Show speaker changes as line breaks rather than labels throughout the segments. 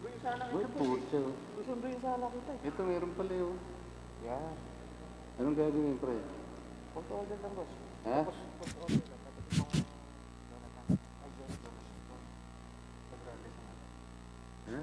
Uy, putya.
Susunduin sana kita eh.
Ito, meron pala yun.
Yan.
Anong gagawin, pre?
Post order lang, boss.
Ha?
Post order lang. Tapos yung mga Jonathan. Ay, Jonathan. Duterte sa mga.
Ha?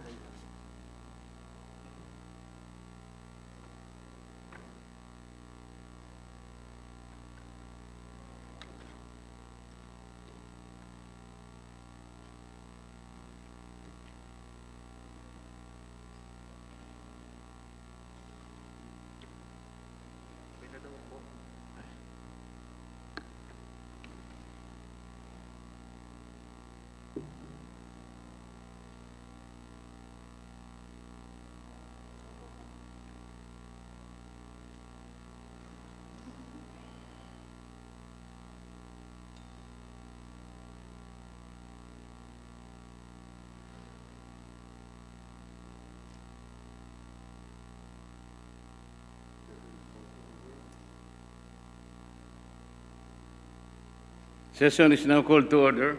Session is now called to order.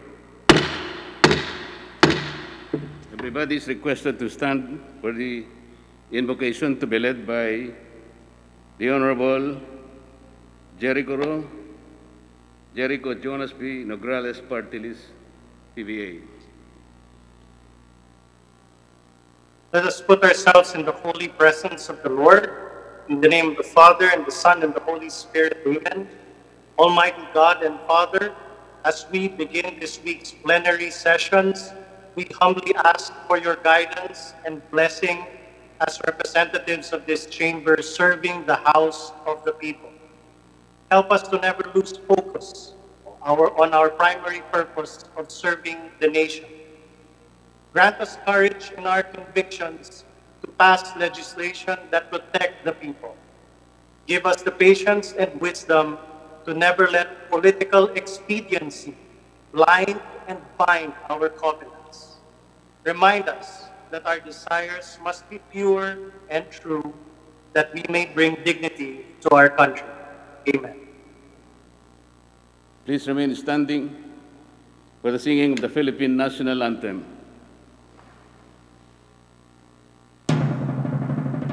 Everybody is requested to stand for the invocation to be led by the Honorable Jericho Jonas P. Nograles, Party List, PVA.
Let us put ourselves in the holy presence of the Lord. In the name of the Father, and the Son, and the Holy Spirit, amen. Almighty God and Father, as we begin this week's plenary sessions, we humbly ask for your guidance and blessing as representatives of this chamber serving the house of the people. Help us to never lose focus on our primary purpose of serving the nation. Grant us courage in our convictions to pass legislation that protect the people. Give us the patience and wisdom to never let political expediency blind and bind our covenants. Remind us that our desires must be pure and true, that we may bring dignity to our country. Amen.
Please remain standing for the singing of the Philippine National Anthem.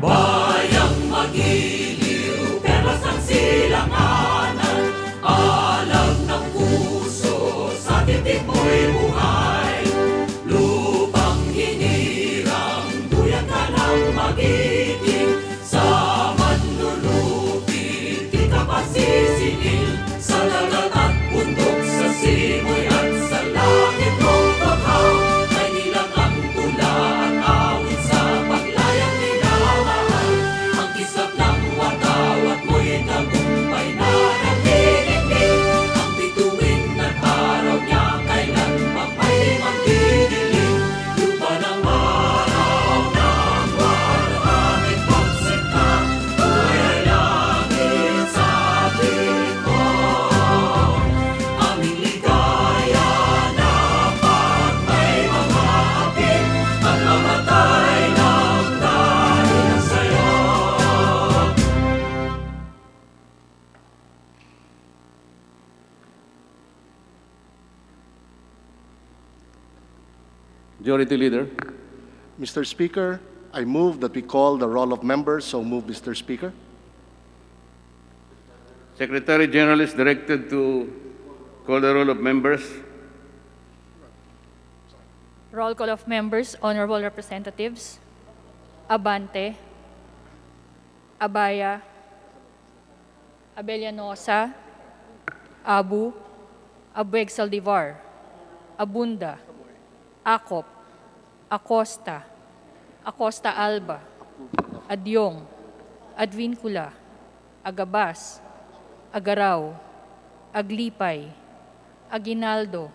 Bayang magiliw, perlas ang silanganan, alam ng puso, sa titik mo'y buhay. Lupang hinirang, duyan ka ng magiting, sa manlulupit, di ka pasisingil, sa dagat at bundok, sa simoy at sa langit mong paghaw, ay nilang ang tula at awit sa paglayang minamahal. Ang kisap ng watawat mo'y tagumpay na nagdidinig, ang bituin at araw niya kailan pa may magdidilim. Lupa ng araw ng walang aming pagsinta, buhay langit sa piling mo. Aming ligaya na pag may mga atin, at mamatay ng dahil sa'yo.
Majority Leader.
Mr. Speaker, I move that we call the roll of members. So move, Mr. Speaker.
Secretary General is directed to call the roll of members.
Roll call of members, honorable representatives. Abante, Abaya, Abellanosa, Abu, Abueg Saldivar, Abunda, Acop, Acosta, Acosta Alba, Adyong, Advincula, Agabas, Agaraw, Aglipay, Aguinaldo,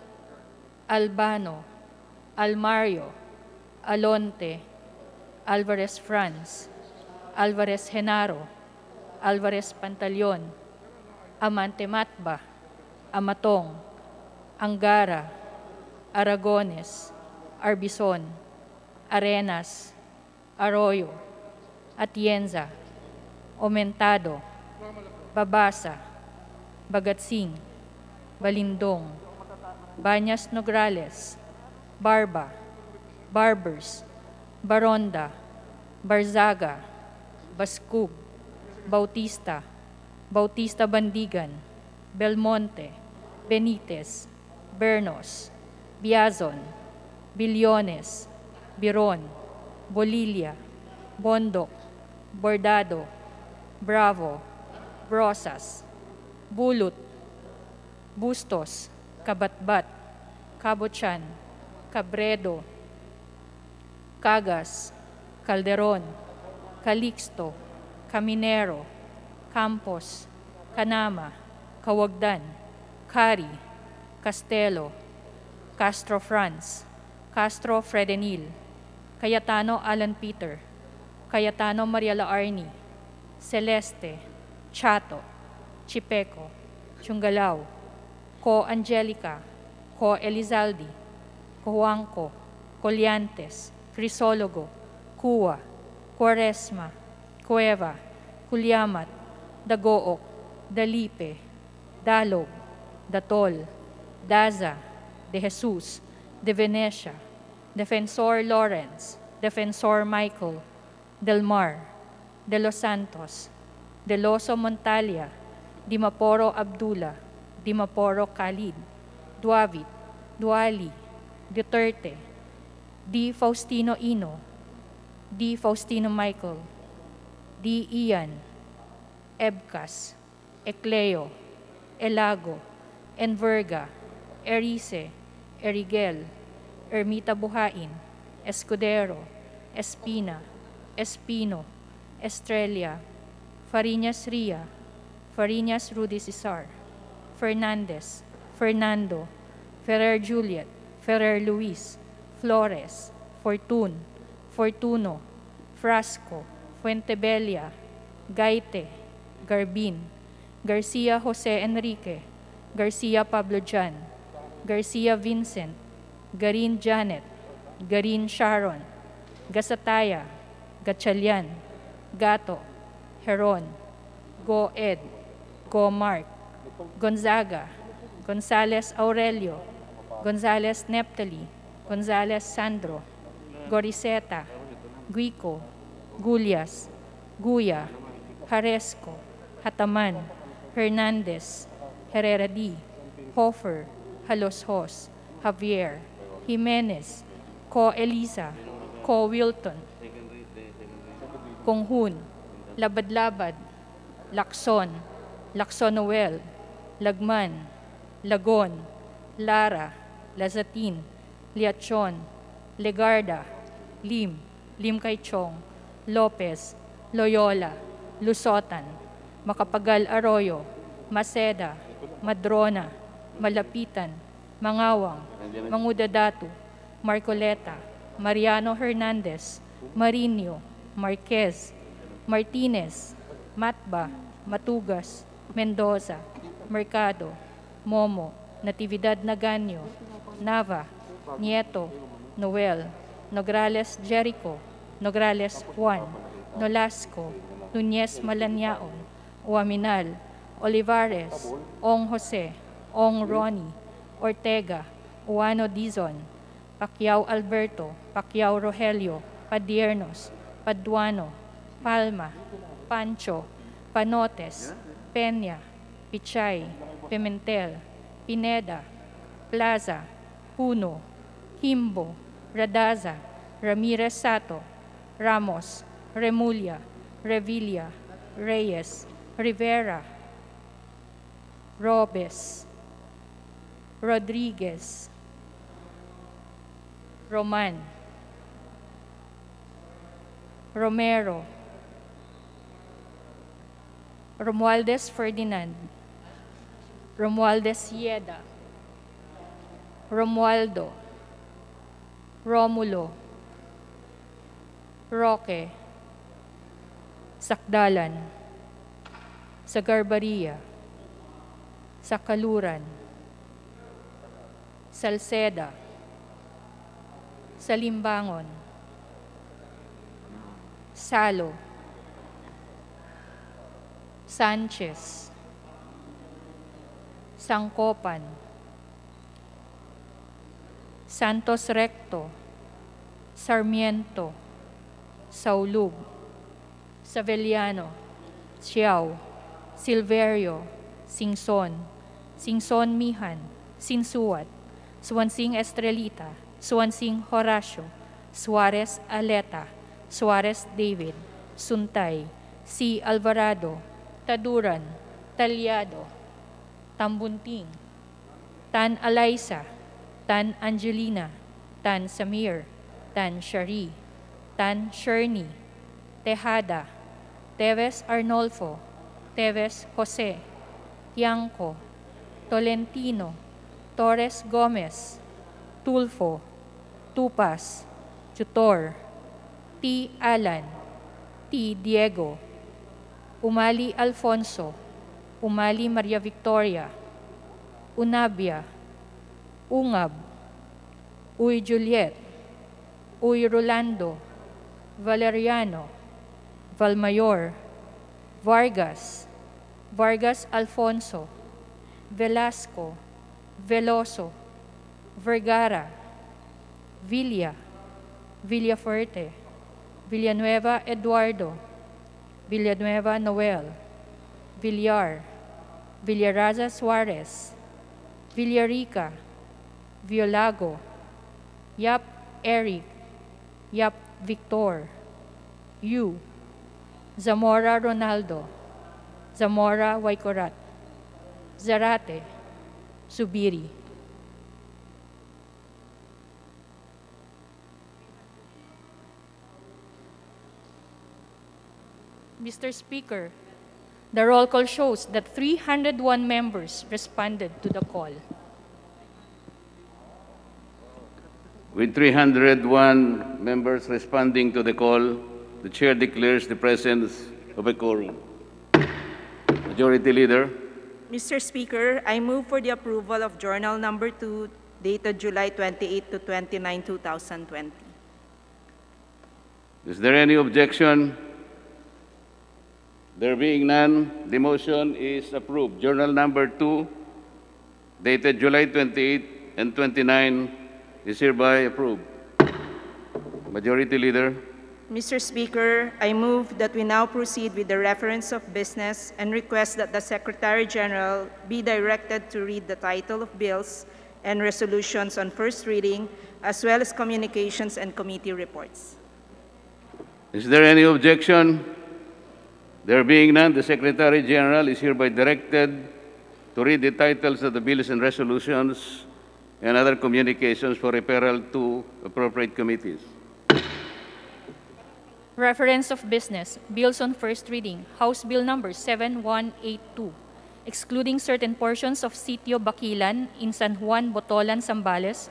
Albano, Almario, Alonte, Alvarez Franz, Alvarez Genaro, Alvarez Pantaleon, Amante Matba, Amatong, Angara, Aragones, Arbison, Arenas, Arroyo, Atienza, Omentado, Babasa, Bagatsing, Balindong, Banyas Nograles, Barba, Barbers, Baronda, Barzaga, Bascug, Bautista, Bautista Bandigan, Belmonte, Benitez, Bernos, Biazon, Bilyones, Biron, Bolilia, Bondok, Bordado, Bravo, Brosas, Bulut, Bustos, Kabatbat, Kabochan, Cabredo, Cagas, Calderon, Calixto, Caminero, Campos, Canama, Kawagdan, Cari, Castelo, Castro Franz, Castro Fredenil, Cayetano Alan Peter, Cayetano Maria Laarni, Celeste, Chato, Chipeco, Chungalao, Co Angelica, Co Elizaldi, Cojuanco, Colliantes, Crisologo, Cua, Quaresma, Cueva, Culyamat, Dagook, Dalipe, Dalog, Datol, Daza, De Jesus, De Venecia, Defensor Lawrence, Defensor Michael, Del Mar, De Los Santos, De Loso Montalia, Dimaporo Abdullah, Dimaporo Khalid, Duavit, Duali, Duterte, D. Faustino Ino, D. Faustino Michael, D. Ian, Ebcas, Ecleo, Elago, Enverga, Erice, Erigel, Ermita Buhain, Escudero, Espina, Espino, Estrella, Fariñas Ria, Fariñas Rudy Cesar, Fernandez, Fernando, Ferrer Juliet, Ferrer Luis, Flores, Fortun, Fortuno, Frasco, Fuentebella, Gaite, Garbin, Garcia Jose Enrique, Garcia Pablo Jan, Garcia Vincent, Garin Janet, Garin Sharon, Gasataya, Gatchalian, Gato, Heron, Go Ed, Go Mark, Gonzaga, Gonzales Aurelio, Gonzales Neptali, Gonzales Sandro, Goriseta, Guico, Gulyas, Guya, Haresco, Hataman, Hernandez, Herrera D, Hofer, Haloshos, Javier, Jimenez, Co Elisa, Co Wilton, Konghun, Labad-Labad, Lacson, Lacson Noel, Lagman, Lagon, Lara, Lazatin, Liachon, Legarda, Lim, Lim Kaichong, Lopez, Loyola, Lusotan, Makapagal Arroyo, Maceda, Madrona, Malapitan, Mangawang, Mangudadatu, Marcoleta, Mariano Hernandez, Marinho, Marquez, Martinez, Matba, Matugas, Mendoza, Mercado, Momo, Natividad Naganyo, Nava, Nieto, Noel, Nograles Jericho, Nograles Juan, Nolasco, Nunez Malaniaon, Uaminal, Olivares, Ong Jose, Ong Ronnie, Ortega, Uano Dizon, Pacquiao Alberto, Pacquiao Rogelio, Padiernos, Paduano, Palma, Pancho, Panotes, Peña, Pichay, Pimentel, Pineda, Plaza, Puno, Himbo, Radaza, Ramirez Sato, Ramos, Remulla, Revilla, Reyes, Rivera, Robes, Rodriguez, Roman, Romero, Romualdez Ferdinand, Romualdez Yeda, Romualdo, Romulo, Roque, Sakdalan, Sagarbaria, Sakaluran, Salceda, Salimbangon, Salo, Sanchez, Sangkopan, Santos Recto, Sarmiento, Saulug, Saveliano, Chiao, Silverio, Singson, Singson Mihan, Sinsuat, Suansing Estrelita, Suansing Horacio, Suarez Aleta, Suarez David, Suntay, C. Alvarado, Taduran, Talyado, Tambunting, Tan Alaysa, Tan Angelina, Tan Samir, Tan Shari, Tan Sherny, Tejada, Teves Arnolfo, Teves Jose, Tiangco, Tolentino, Torres Gomez, Tulfo, Tupas, Tutor, T. Alan, T. Diego, Umali Alfonso, Umali Maria Victoria, Unabia, Ungab, Uy Juliet, Uy Rolando, Valeriano, Valmayor, Vargas, Vargas Alfonso, Velasco, Veloso, Vergara, Villa, Villafuerte, Villanueva Eduardo, Villanueva Noel, Villar, Villaraza Suarez, Villarica, Violago, Yap Eric, Yap Victor, Yu, Zamora Ronaldo, Zamora Waikorat, Zarate, Subiri. Mr. Speaker, the roll call shows that 301 members responded to the call.
With 301 members responding to the call, the chair declares the presence of a quorum. Majority Leader.
Mr. Speaker, I move for the approval of Journal Number 2, dated July 28 to 29, 2020.
Is there any objection? There being none, the motion is approved. Journal Number 2, dated July 28 and 29, is hereby approved. Majority Leader.
Mr. Speaker, I move that we now proceed with the reference of business and request that the Secretary General be directed to read the title of bills and resolutions on first reading, as well as communications and committee reports.
Is there any objection? There being none, the Secretary General is hereby directed to read the titles of the bills and resolutions and other communications for referral to appropriate committees.
Reference of business, bills on first reading, House Bill Number 7182, excluding certain portions of Sitio Baquilan in San Juan, Botolan, Zambales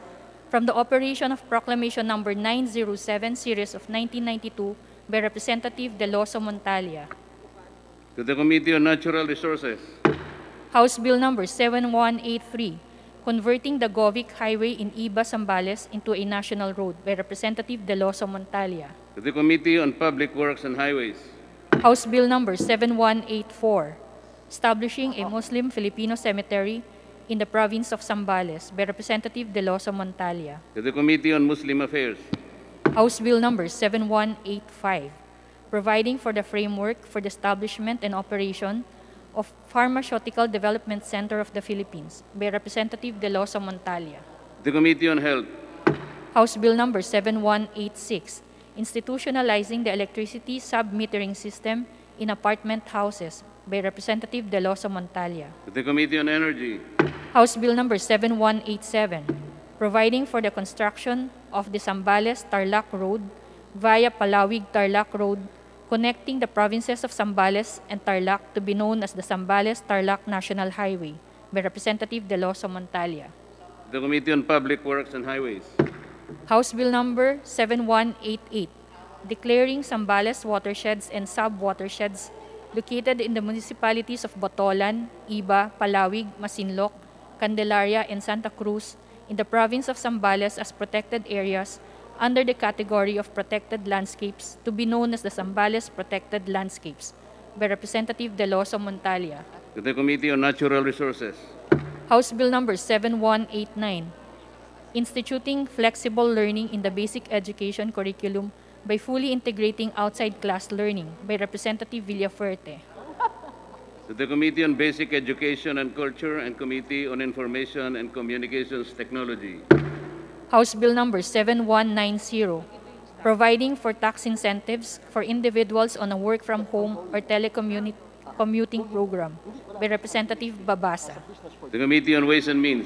from the operation of Proclamation Number 907, Series of 1992 by Representative Deloso Montalia.
To the Committee on Natural Resources.
House Bill Number 7183, converting the Govic Highway in Iba, Zambales into a national road by Representative Deloso Montalia.
To the Committee on Public Works and Highways.
House Bill Number 7184, establishing a Muslim Filipino cemetery in the province of Zambales by Representative Deloso Montalia.
To the Committee on Muslim Affairs.
House Bill Number 7185, providing for the framework for the establishment and operation of Pharmaceutical Development Center of the Philippines by Representative Deloso Montalia.
The Committee on Health.
House Bill Number 7186, institutionalizing the electricity sub-metering system in apartment houses by Representative Deloso Montalia.
To the Committee on Energy.
House Bill Number 7187, providing for the construction of the Zambales-Tarlac Road via Palawig-Tarlac Road, connecting the provinces of Zambales and Tarlac to be known as the Zambales-Tarlac National Highway by Representative Deloso Montalia.
The Committee on Public Works and Highways.
House Bill Number 7188, declaring Zambales watersheds and sub-watersheds located in the municipalities of Botolan, Iba, Palawig, Masinloc, Candelaria, and Santa Cruz in the province of Zambales as protected areas under the category of protected landscapes to be known as the Zambales Protected Landscapes by Representative Deloso Montalia.
To the Committee on Natural Resources.
House Bill Number 7189, instituting flexible learning in the basic education curriculum by fully integrating outside class learning by Representative Villafuerte.
To the Committee on Basic Education and Culture and Committee on Information and Communications Technology.
House Bill Number 7190, providing for tax incentives for individuals on a work-from-home or telecommuting program by Representative Babasa.
The Committee on Ways and Means.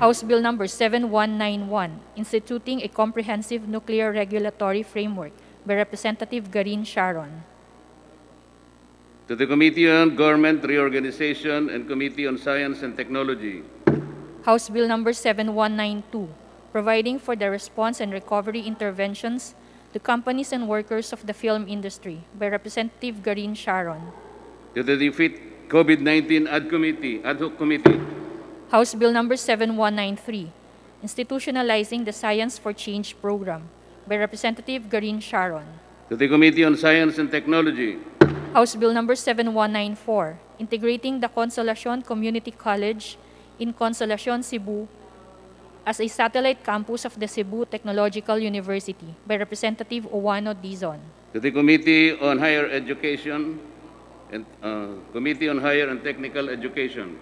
House Bill Number 7191, instituting a comprehensive nuclear regulatory framework by Representative Garin Sharon.
To the Committee on Government Reorganization and Committee on Science and Technology.
House Bill Number 7192, providing for the response and recovery interventions to companies and workers of the film industry by Representative Garin Sharon.
To the Defeat COVID-19 Ad Hoc Committee.
House Bill Number 7193, institutionalizing the Science for Change program by Representative Garin Sharon.
To the Committee on Science and Technology.
House Bill Number 7194, integrating the Consolacion Community College in Consolacion, Cebu as a satellite campus of the Cebu Technological University by Representative Owano Dizon.
To the Committee on Higher Education and Committee on Higher and Technical Education.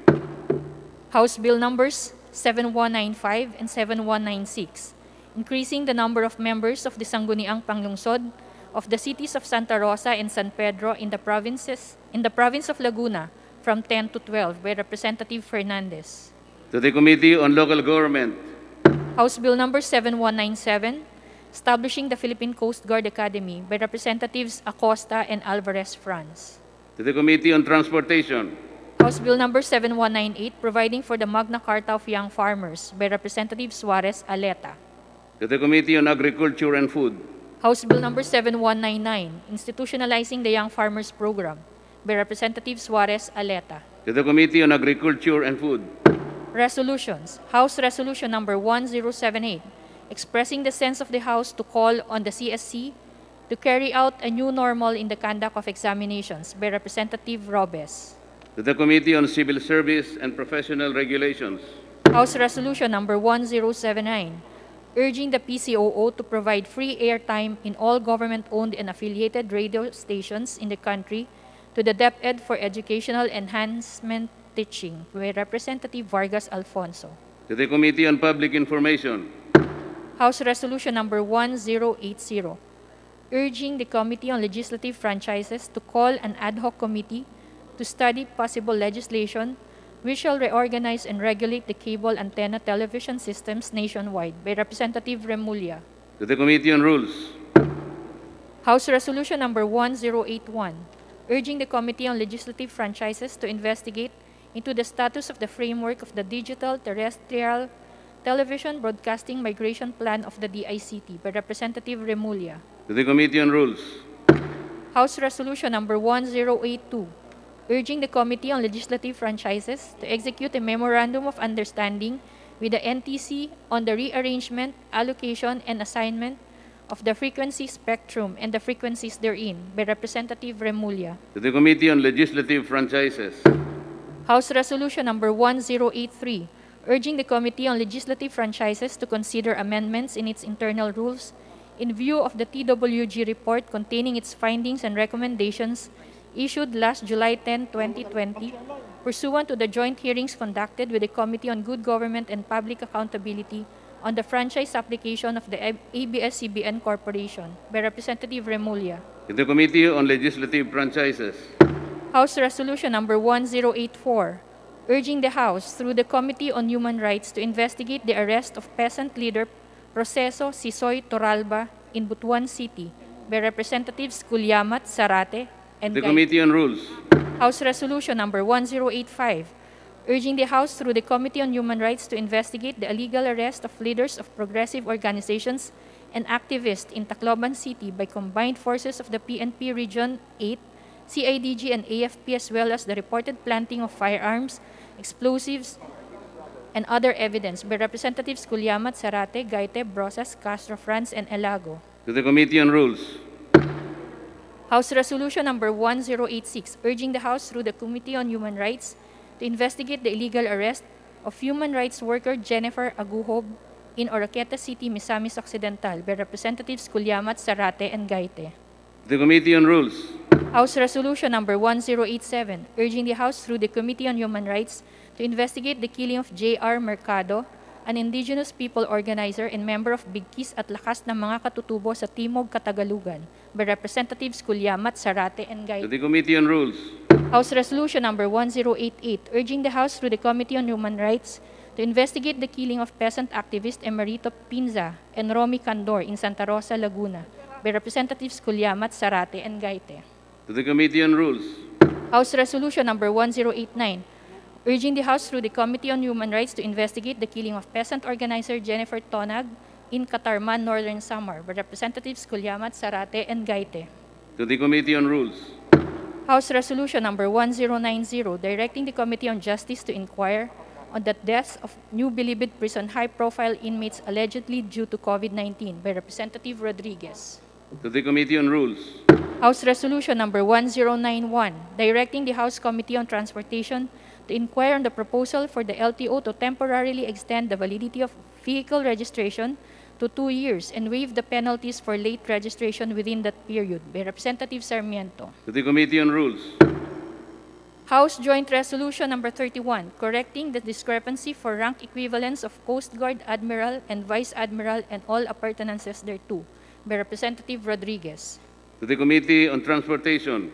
House Bill Numbers 7195 and 7196, increasing the number of members of the Sangguniang Panglungsod of the cities of Santa Rosa and San Pedro in the province of Laguna from 10 to 12 by Representative Fernandez.
To the Committee on Local Government.
House Bill Number 7197, establishing the Philippine Coast Guard Academy by Representatives Acosta and Alvarez Franz.
To the Committee on Transportation.
House Bill Number 7198, providing for the Magna Carta of Young Farmers by Representative Suarez Aleta.
To the Committee on Agriculture and Food.
House Bill Number 7199, institutionalizing the Young Farmers Program by Representative Suarez Aleta.
To the Committee on Agriculture and Food.
Resolutions. House Resolution Number 1078, expressing the sense of the House to call on the CSC to carry out a new normal in the conduct of examinations by Representative Robes.
To the Committee on Civil Service and Professional Regulations.
House Resolution Number 1079, urging the PCOO to provide free airtime in all government-owned and affiliated radio stations in the country to the DepEd for educational enhancement teaching by Representative Vargas Alfonso.
To the Committee on Public Information.
House Resolution Number 1080, urging the Committee on Legislative Franchises to call an ad hoc committee to study possible legislation which shall reorganize and regulate the cable antenna television systems nationwide by Representative Remulla.
To the Committee on Rules.
House Resolution Number 1081, urging the Committee on Legislative Franchises to investigate into the status of the framework of the Digital Terrestrial Television Broadcasting Migration Plan of the DICT by Representative Remulla.
To the Committee on Rules.
House Resolution Number 1082, urging the Committee on Legislative Franchises to execute a Memorandum of Understanding with the NTC on the rearrangement, allocation, and assignment of the frequency spectrum and the frequencies therein by Representative Remulla.
To the Committee on Legislative Franchises.
House Resolution Number 1083, urging the Committee on Legislative Franchises to consider amendments in its internal rules in view of the TWG report containing its findings and recommendations issued last July 10, 2020, pursuant to the joint hearings conducted with the Committee on Good Government and Public Accountability on the franchise application of the abs-cbn Corporation by Representative Remulla.
To the Committee on Legislative Franchises.
House Resolution Number 1084, urging the House through the Committee on Human Rights to investigate the arrest of peasant leader Proceso Sisoy Torralba in Butuan City by Representatives Culyamat, Zarate, and
The Committee on Rules.
House Resolution Number 1085, urging the House through the Committee on Human Rights to investigate the illegal arrest of leaders of progressive organizations and activists in Tacloban City by combined forces of the PNP Region 8, CIDG, and AFP, as well as the reported planting of firearms, explosives, and other evidence by Representatives Culyamat, Zarate, Gaite, Brosas, Castro, Franz, and Elago.
To the Committee on Rules.
House Resolution Number 1086, urging the House through the Committee on Human Rights to investigate the illegal arrest of human rights worker Jennifer Aguhob in Oroquieta City, Misamis Occidental, by Representatives Culyamat, Zarate, and Gaite.
To the Committee on Rules.
House Resolution Number 1087, urging the House through the Committee on Human Rights to investigate the killing of J.R. Mercado, an indigenous people organizer and member of Bigkis at Lakas ng Mga Katutubo sa Timog, Katagalugan, by Representatives Culyamat, Zarate, and
To
Gaite.
the Committee on Rules.
House Resolution Number 1088, urging the House through the Committee on Human Rights to investigate the killing of peasant activist Emerito Pinza and Romy Candor in Santa Rosa, Laguna, by Representatives Culyamat, Zarate, and Gaite.
To the Committee on Rules.
House Resolution Number 1089, urging the House through the Committee on Human Rights to investigate the killing of peasant organizer Jennifer Tonag in Catarman, Northern Samar, by Representatives Culyamat, Zarate, and Gaite.
To the Committee on Rules.
House Resolution Number 1090, directing the Committee on Justice to inquire on the deaths of New Bilibid Prison high-profile inmates allegedly due to COVID-19, by Representative Rodriguez.
To the Committee on Rules.
House Resolution Number 1091, directing the House Committee on Transportation to inquire on the proposal for the LTO to temporarily extend the validity of vehicle registration to 2 years and waive the penalties for late registration within that period, by Representative Sarmiento.
To the Committee on Rules.
House Joint Resolution Number 31, correcting the discrepancy for rank equivalence of Coast Guard Admiral and Vice Admiral and all appurtenances thereto, by Representative Rodriguez.
To the Committee on Transportation.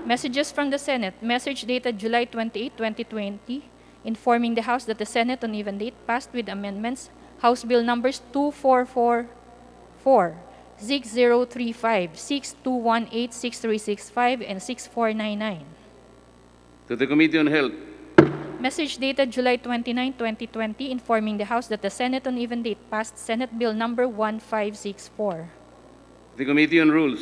Messages from the Senate. Message dated July 28, 2020, informing the House that the Senate on even date passed with amendments House Bill numbers 2444, 6035, 6218, 6365, and 6499.
To the Committee on Health.
Message dated July 29, 2020, informing the House that the Senate on even date passed Senate Bill number 1564.
To the Committee on Rules.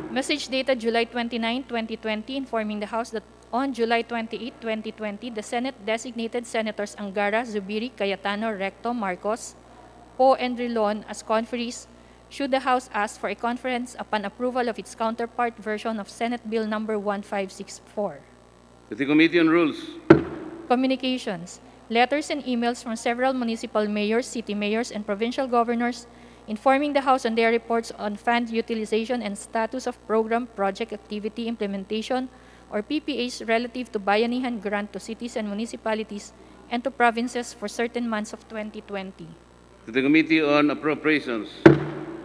Message dated July 29, 2020, informing the House that on July 28, 2020, the Senate designated Senators Angara, Zubiri, Cayetano, Recto, Marcos, Poe, and Rilon as conferees should the House ask for a conference upon approval of its counterpart version of Senate Bill number 1564.
To the Committee on Rules.
Communications. Letters and emails from several municipal mayors, city mayors, and provincial governors informing the House on their reports on fund utilization and status of program, project, activity, implementation, or PPAs relative to Bayanihan grant to cities and municipalities and to provinces for certain months of 2020.
To the Committee on Appropriations.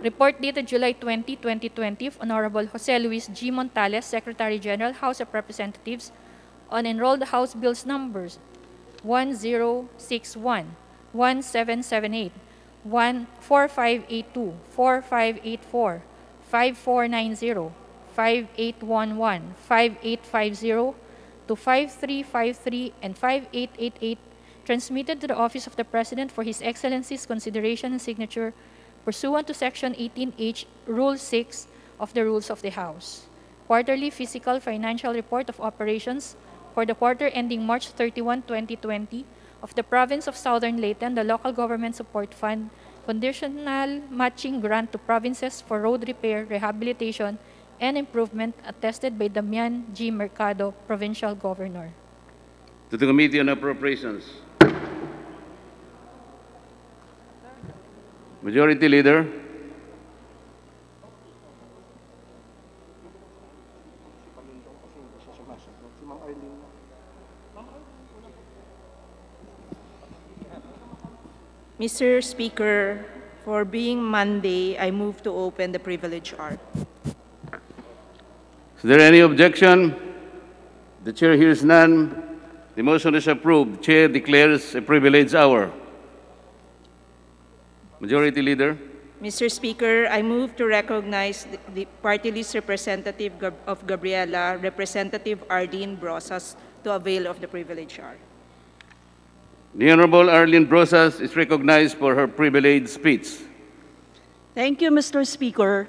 Report dated July 20, 2020 of Honorable Jose Luis G. Montales, Secretary General, House of Representatives, on enrolled House Bills numbers 1061, 1778, 4582, 4584, 5490, 5811, 5850 to 5353 and 5888, transmitted to the Office of the President for His Excellency's consideration and signature pursuant to Section 18H, Rule 6 of the Rules of the House. Quarterly Fiscal Financial Report of Operations for the quarter ending March 31, 2020, of the Province of Southern Leyte, the Local Government Support Fund, conditional matching grant to provinces for road repair, rehabilitation, and improvement attested by Damian G. Mercado, Provincial Governor.
To the Committee on Appropriations. Majority Leader.
Mr. Speaker, for being Monday, I move to open the privilege hour.
Is there any objection? The Chair hears none. The motion is approved. Chair declares a privilege hour. Majority Leader.
Mr. Speaker, I move to recognize the party list representative of Gabriela, Representative Arlene Brosas, to avail of the privilege hour.
The Honorable Arlene Brosas is recognized for her privileged speech.
Thank you, Mr. Speaker.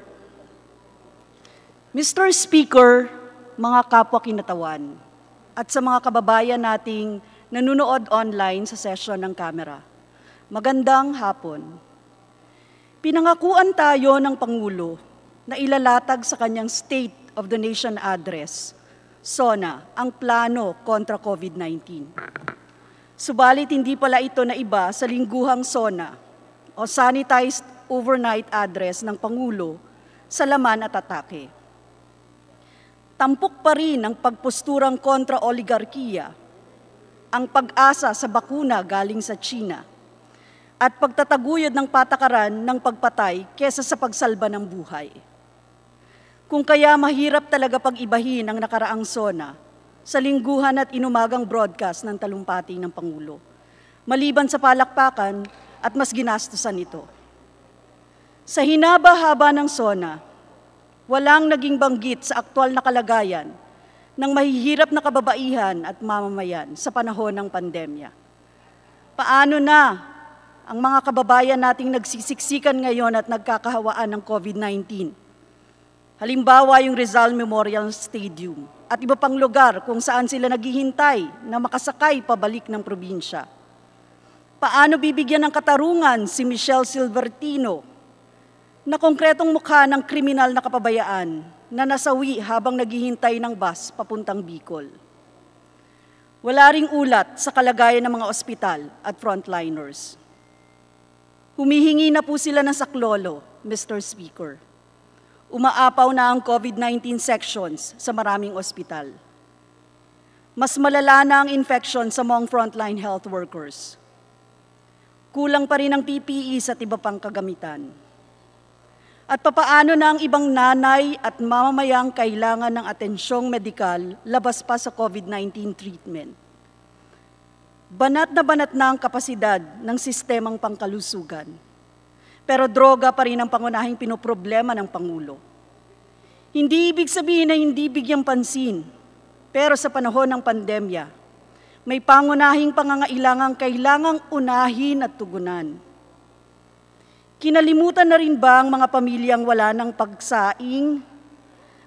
Mr. Speaker, mga kapwa kinatawan, at sa mga kababayan nating nanunood online sa session ng Kamera, magandang hapon. Pinangakuan tayo ng Pangulo na ilalatag sa kanyang State of the Nation Address, SONA, ang plano kontra COVID-19. Subalit hindi pala ito na iba sa lingguhang SONA o sanitized overnight address ng Pangulo sa laman at atake. Tampok pa rin ang pagposturang kontra oligarkiya, ang pag-asa sa bakuna galing sa China, at pagtataguyod ng patakaran ng pagpatay kesa sa pagsalba ng buhay. Kung kaya mahirap talaga pag-ibahin ang nakaraang SONA sa lingguhan at inumagang broadcast ng talumpati ng Pangulo, maliban sa palakpakan at mas ginastusan ito. Sa hinaba-haba ng SONA, walang naging banggit sa aktwal na kalagayan ng mahihirap na kababaihan at mamamayan sa panahon ng pandemya. Paano na ang mga kababayan nating nagsisiksikan ngayon at nagkakahawaan ng COVID-19? Halimbawa yung Rizal Memorial Stadium at iba pang lugar kung saan sila naghihintay na makasakay pabalik ng probinsya. Paano bibigyan ng katarungan si Michelle Silvertino na konkretong mukha ng kriminal na kapabayaan na nasawi habang naghihintay ng bus papuntang Bicol? Wala ring ulat sa kalagayan ng mga ospital at frontliners. Humihingi na po sila ng saklolo, Mr. Speaker. Umaapaw na ang COVID-19 sections sa maraming ospital. Mas malala na ang infection sa mga frontline health workers. Kulang pa rin ang PPE at iba pang kagamitan. At papaano na ang ibang nanay at mamamayang kailangan ng atensyong medikal labas pa sa COVID-19 treatment. Banat na ang kapasidad ng sistemang pangkalusugan. Pero droga pa rin ang pangunahing pinoproblema ng Pangulo. Hindi ibig sabihin na hindi bigyang pansin, pero sa panahon ng pandemya, may pangunahing pangangailangang kailangang unahin at tugunan. Kinalimutan na rin ba ang mga pamilyang wala ng pagsaing,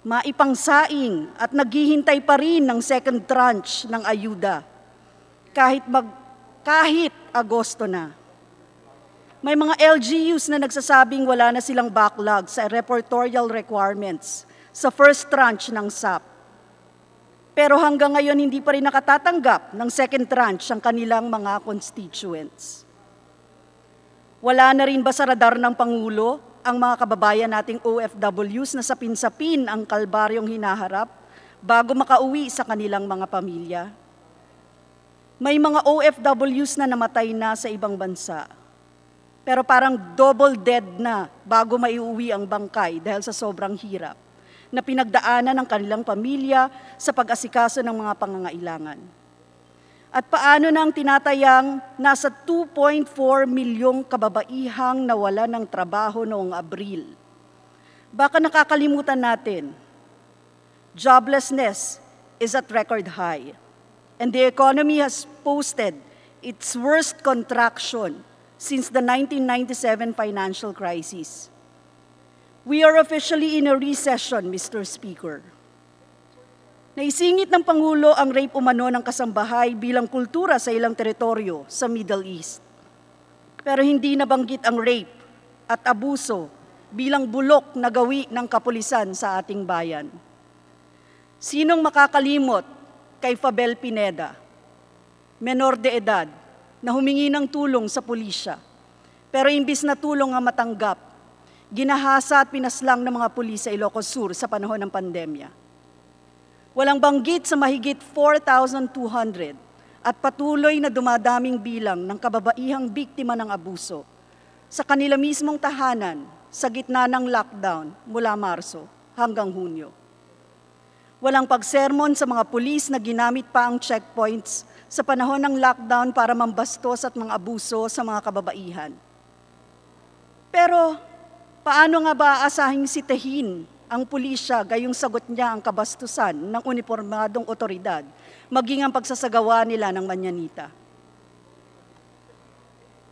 maipangsaing at naghihintay pa rin ng second tranche ng ayuda kahit Agosto na? May mga LGUs na nagsasabing wala na silang backlog sa reportorial requirements sa first tranche ng SAP. Pero hanggang ngayon hindi pa rin nakatatanggap ng second tranche ang kanilang mga constituents. Wala na rin ba sa radar ng Pangulo ang mga kababayan nating OFWs na sapin-sapin ang kalbaryong hinaharap bago makauwi sa kanilang mga pamilya? May mga OFWs na namatay na sa ibang bansa. Pero parang double dead na bago maiuwi ang bangkay dahil sa sobrang hirap na pinagdaanan ng kanilang pamilya sa pag-asikaso ng mga pangangailangan. At paano na ang tinatayang nasa 2.4 milyong kababaihang nawala ng trabaho noong Abril? Baka nakakalimutan natin, joblessness is at record high, and the economy has posted its worst contraction since the 1997 financial crisis. We are officially in a recession, Mr. Speaker. Naisingit ng Pangulo ang rape umano ng kasambahay bilang kultura sa ilang teritoryo sa Middle East. Pero hindi nabanggit ang rape at abuso bilang bulok na gawi ng kapulisan sa ating bayan. Sinong makakalimot kay Fabel Pineda, menor de edad, na humingi ng tulong sa pulisya, pero imbis na tulong ang matanggap, ginahasa at pinaslang ng mga pulis sa Ilocos Sur sa panahon ng pandemya. Walang banggit sa mahigit 4,200 at patuloy na dumadaming bilang ng kababaihang biktima ng abuso sa kanila mismong tahanan sa gitna ng lockdown mula Marso hanggang Hunyo. Walang pagsermon sa mga pulis na ginamit pa ang checkpoints sa panahon ng lockdown para mambastos at mga abuso sa mga kababaihan. Pero paano nga ba aasahing sitehin ang pulisya gayong sagot niya ang kabastusan ng unipormadong otoridad, maging ang pagsasagawa nila ng manyanita?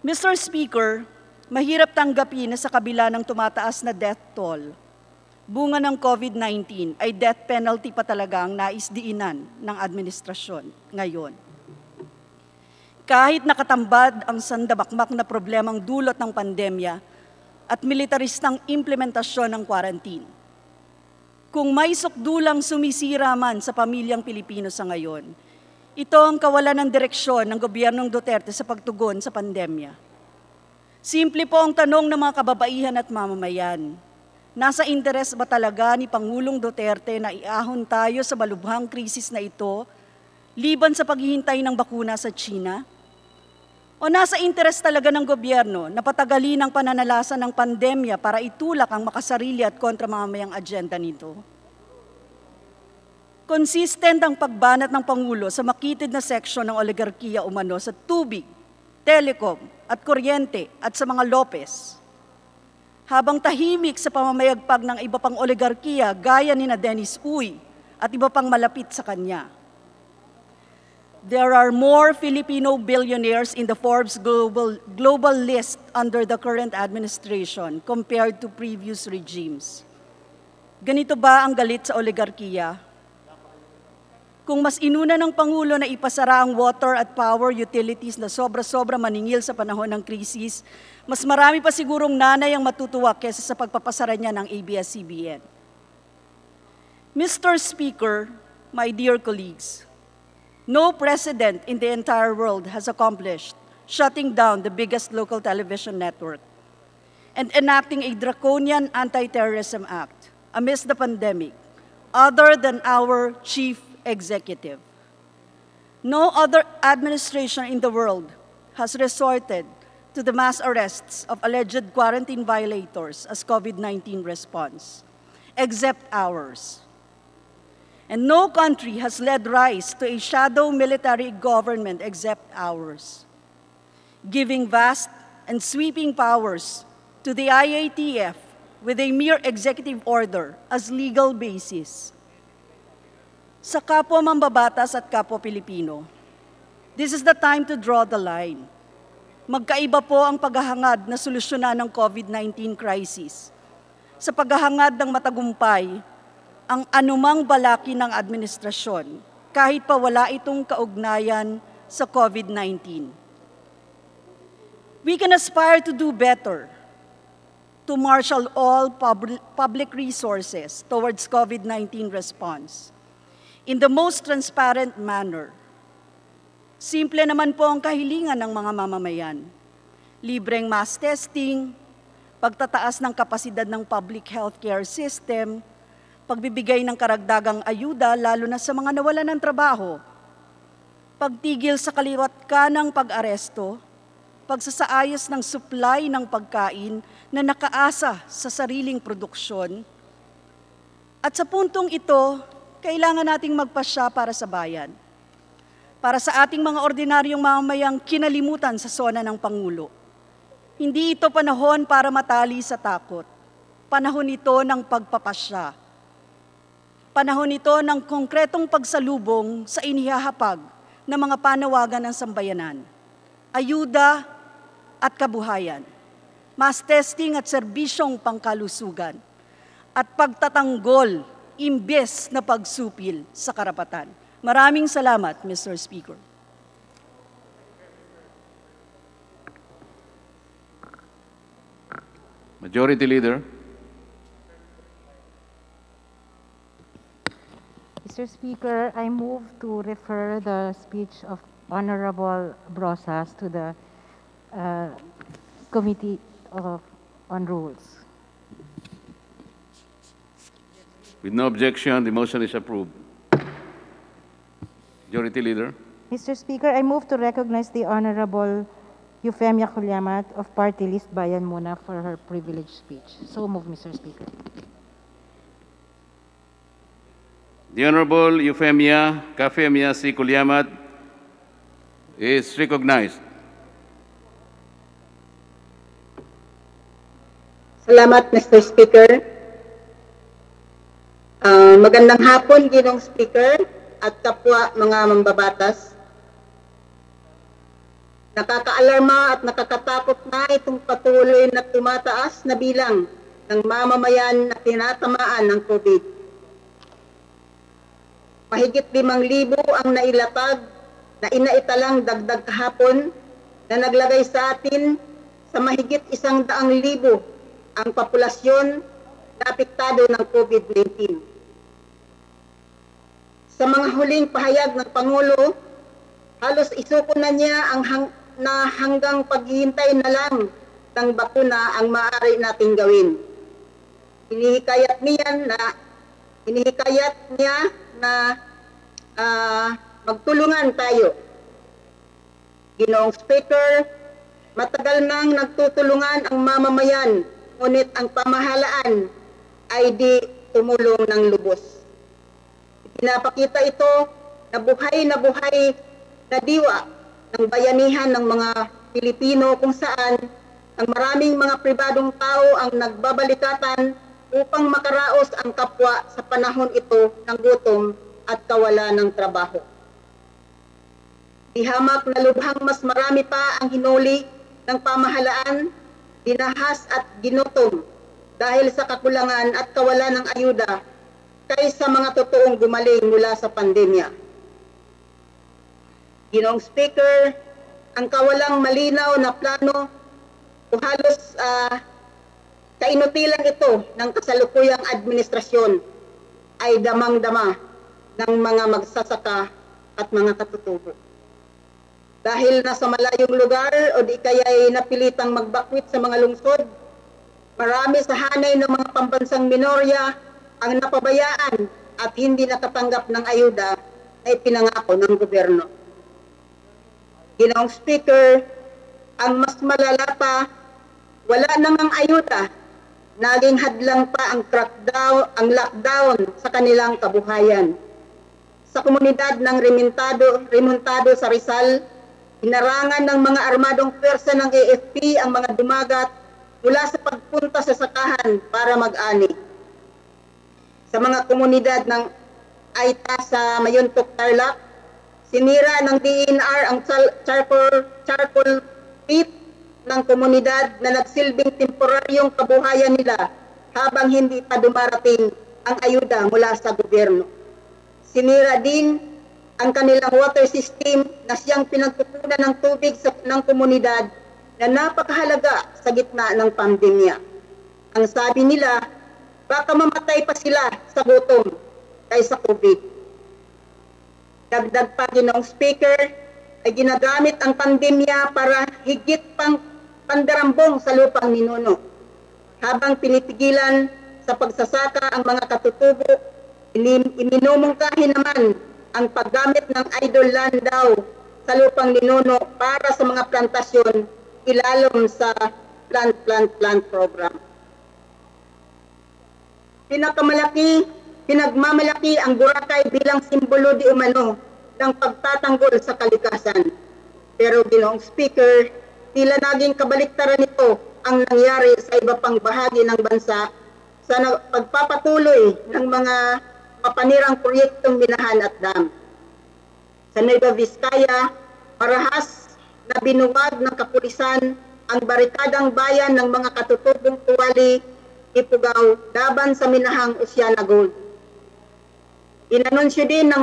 Mr. Speaker, mahirap tanggapin na sa kabila ng tumataas na death toll, bunga ng COVID-19 ay death penalty pa talaga ang naisdiinan ng administrasyon ngayon. Kahit nakatambad ang sandabakmak na problemang dulot ng pandemya at militaristang implementasyon ng quarantine. Kung may sukdulang sumisira man sa pamilyang Pilipino sa ngayon, ito ang kawalan ng direksyon ng gobyernong Duterte sa pagtugon sa pandemya. Simple po ang tanong ng mga kababaihan at mamamayan. Nasa interes ba talaga ni Pangulong Duterte na iahon tayo sa malubhang krisis na ito, liban sa paghihintay ng bakuna sa China? O nasa interes talaga ng gobyerno na patagalin ang pananalasa ng pandemya para itulak ang makasarili at kontramamayang agenda nito? Consistent ang pagbanat ng Pangulo sa makitid na seksyon ng oligarkiya umano sa tubig, telecom at kuryente at sa mga Lopez. Habang tahimik sa pamamayagpag ng iba pang oligarkiya gaya ni na Dennis Uy at iba pang malapit sa kanya. There are more Filipino billionaires in the Forbes global list under the current administration compared to previous regimes. Ganito ba ang galit sa oligarkiya? Kung mas inuna ng Pangulo na ipasara ang water at power utilities na sobra-sobra maningil sa panahon ng krisis, mas marami pa sigurong nanay ang matutuwa kesa sa pagpapasara niya ng abs-cbn. Mr. Speaker, my dear colleagues, no president in the entire world has accomplished shutting down the biggest local television network and enacting a draconian anti-terrorism act amidst the pandemic other than our chief executive. No other administration in the world has resorted to the mass arrests of alleged quarantine violators as COVID-19 response, except ours. And no country has led rise to a shadow military government except ours, giving vast and sweeping powers to the IATF with a mere executive order as legal basis. Sa kapwa mambabatas at kapwa Pilipino, this is the time to draw the line. Magkaiba po ang paghahangad na solusyonan ng COVID-19 crisis sa paghahangad ng matagumpay ang anumang balaki ng administrasyon kahit pa wala itong kaugnayan sa COVID-19. We can aspire to do better, to marshal all public resources towards COVID-19 response in the most transparent manner. Simple naman po ang kahilingan ng mga mamamayan. Libreng mass testing, pagtataas ng kapasidad ng public healthcare system, pagbibigay ng karagdagang ayuda lalo na sa mga nawalan ng trabaho, pagtigil sa kaliwat kanang pag-aresto, pagsasaayos ng supply ng pagkain na nakaasa sa sariling produksyon. At sa puntong ito, kailangan nating magpasya para sa bayan. Para sa ating mga ordinaryong mamamayang kinalimutan sa sona ng Pangulo. Hindi ito panahon para matali sa takot. Panahon ito ng pagpapasya. Panahon ito ng konkretong pagsalubong sa inihahapag ng mga panawagan ng sambayanan. Ayuda at kabuhayan. Mass testing at serbisyong pangkalusugan. At pagtatanggol imbes na pagsupil sa karapatan. Maraming salamat, Mr. Speaker.
Majority Leader.
Mr. Speaker, I move to refer the speech of Honorable Brosas to the Committee on Rules.
With no objection, the motion is approved. Majority Leader.
Mr. Speaker, I move to recognize the Honorable Eufemia Culiamat of Party List Bayan Muna for her privileged speech. So move, Mr. Speaker.
The Honorable Eufemia C. Culiamat is recognized.
Salamat, Mr. Speaker. Magandang hapon, Ginong Speaker at kapwa mga mambabatas. Nakakaalarma at nakakatakot na itong patuloy na tumataas na bilang ng mamamayan na tinatamaan ng COVID. Mahigit 5,000 ang nailatag na inaitalang dagdag kahapon na naglagay sa atin sa mahigit 100,000 ang populasyon na apektado ng COVID-19. Sa mga huling pahayag ng Pangulo, halos isuko na niya ang hanggang paghihintay na lang ng bakuna ang maaari nating gawin. Hinihikayat niya na magtulungan tayo. Ginoong Speaker, matagal nang nagtutulungan ang mamamayan, ngunit ang pamahalaan ay di tumulong ng lubos. Pinapakita ito na buhay na diwa ng bayanihan ng mga Pilipino kung saan ang maraming mga pribadong tao ang nagbabalikatan upang makaraos ang kapwa sa panahon ito ng gutom at kawalan ng trabaho. Ihamak na lubhang mas marami pa ang hinuli ng pamahalaan, dinahas at ginutom dahil sa kakulangan at kawalan ng ayuda kaysa mga totoong gumaling mula sa pandemya. Ginoong Speaker, ang kawalang malinaw na plano o halos kainutilan ito ng kasalukuyang administrasyon ay damang-dama ng mga magsasaka at mga katutubo. Dahil nasa malayong lugar o di kaya'y napilitang magbakwit sa mga lungsod, marami sa hanay ng mga pambansang minorya ang napabayaan at hindi nakatanggap ng ayuda na ipinangako ng gobyerno. Ginoong Speaker, ang mas malala pa, wala namang ayuda, naging hadlang pa ang lockdown sa kanilang kabuhayan. Sa komunidad ng Remontado sa Rizal, hinarangan ng mga armadong pwersa ng AFP ang mga dumagat mula sa pagpunta sa sakahan para mag-ani. Sa mga komunidad ng Aita sa Mayuntok, Tarlac, sinira ng DNR ang charcoal pit ng komunidad na nagsilbing temporaryong kabuhayan nila habang hindi pa dumarating ang ayuda mula sa gobyerno. Sinira din ang kanilang water system na siyang pinagkukunan ng tubig ng komunidad na napakahalaga sa gitna ng pandemya. Ang sabi nila, baka mamatay pa sila sa gutom kaysa COVID. Dagdag pa, Ginoong Speaker, ay ginagamit ang pandemya para higit pang pandarambong sa lupang ninuno. Habang pinitigilan sa pagsasaka ang mga katutubo, iminumungkahi naman ang paggamit ng idle land daw sa lupang ninuno para sa mga plantasyon, ilalong sa plant program. Pinagmamalaki ang Boracay bilang simbolo di umano ng pagtatanggol sa kalikasan. Pero Ginoong Speaker, tila naging kabaliktaran nito ang nangyari sa iba pang bahagi ng bansa sa pagpapatuloy ng mga papanirang proyektong minahan at dam. Sa Nueva Vizcaya, marahas na binuwag ng kapulisan ang barikadang bayan ng mga katutubong tuwali Ipugaw laban sa minahang Oceana Gold. Inanunsyo din ng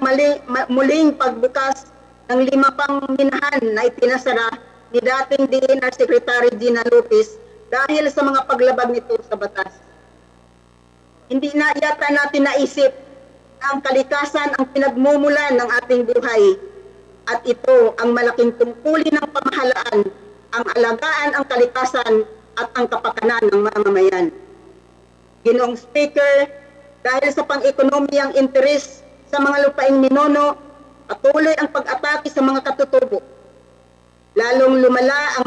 muling pagbukas ng 5 pang minahan na ipinasara ni dating DNR Secretary Gina Lopez dahil sa mga paglabag nito sa batas. Hindi na yata natin naisip na ang kalikasan ang pinagmumulan ng ating buhay at ito ang malaking tungkulin ng pamahalaan, ang alagaan ang kalikasan at ang kapakanan ng mamamayan. Ginoong Speaker, dahil sa pang-ekonomiyang interes sa mga lupaing ninuno, patuloy ang pag-atake sa mga katutubo. Lalong lumala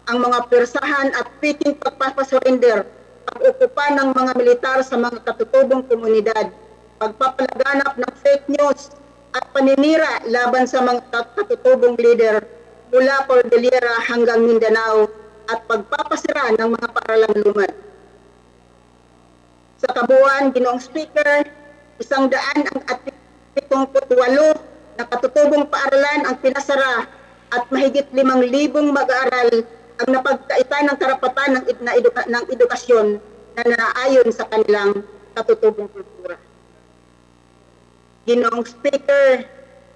ang mga persahan at piking pagpapasurrender, pag-ukupa ng mga militar sa mga katutubong komunidad, pagpapalaganap ng fake news at paninira laban sa mga katutubong leader mula Cordillera hanggang Mindanao at pagpapasira ng mga paaralang lumad. Sa kabuuan, Ginoong Speaker, 178 na katutubong paaralan ang pinasara at mahigit 5,000 mag-aaral ang napagkaitan ng karapatan ng edukasyon na naayon sa kanilang katutubong kultura. Ginoong Speaker,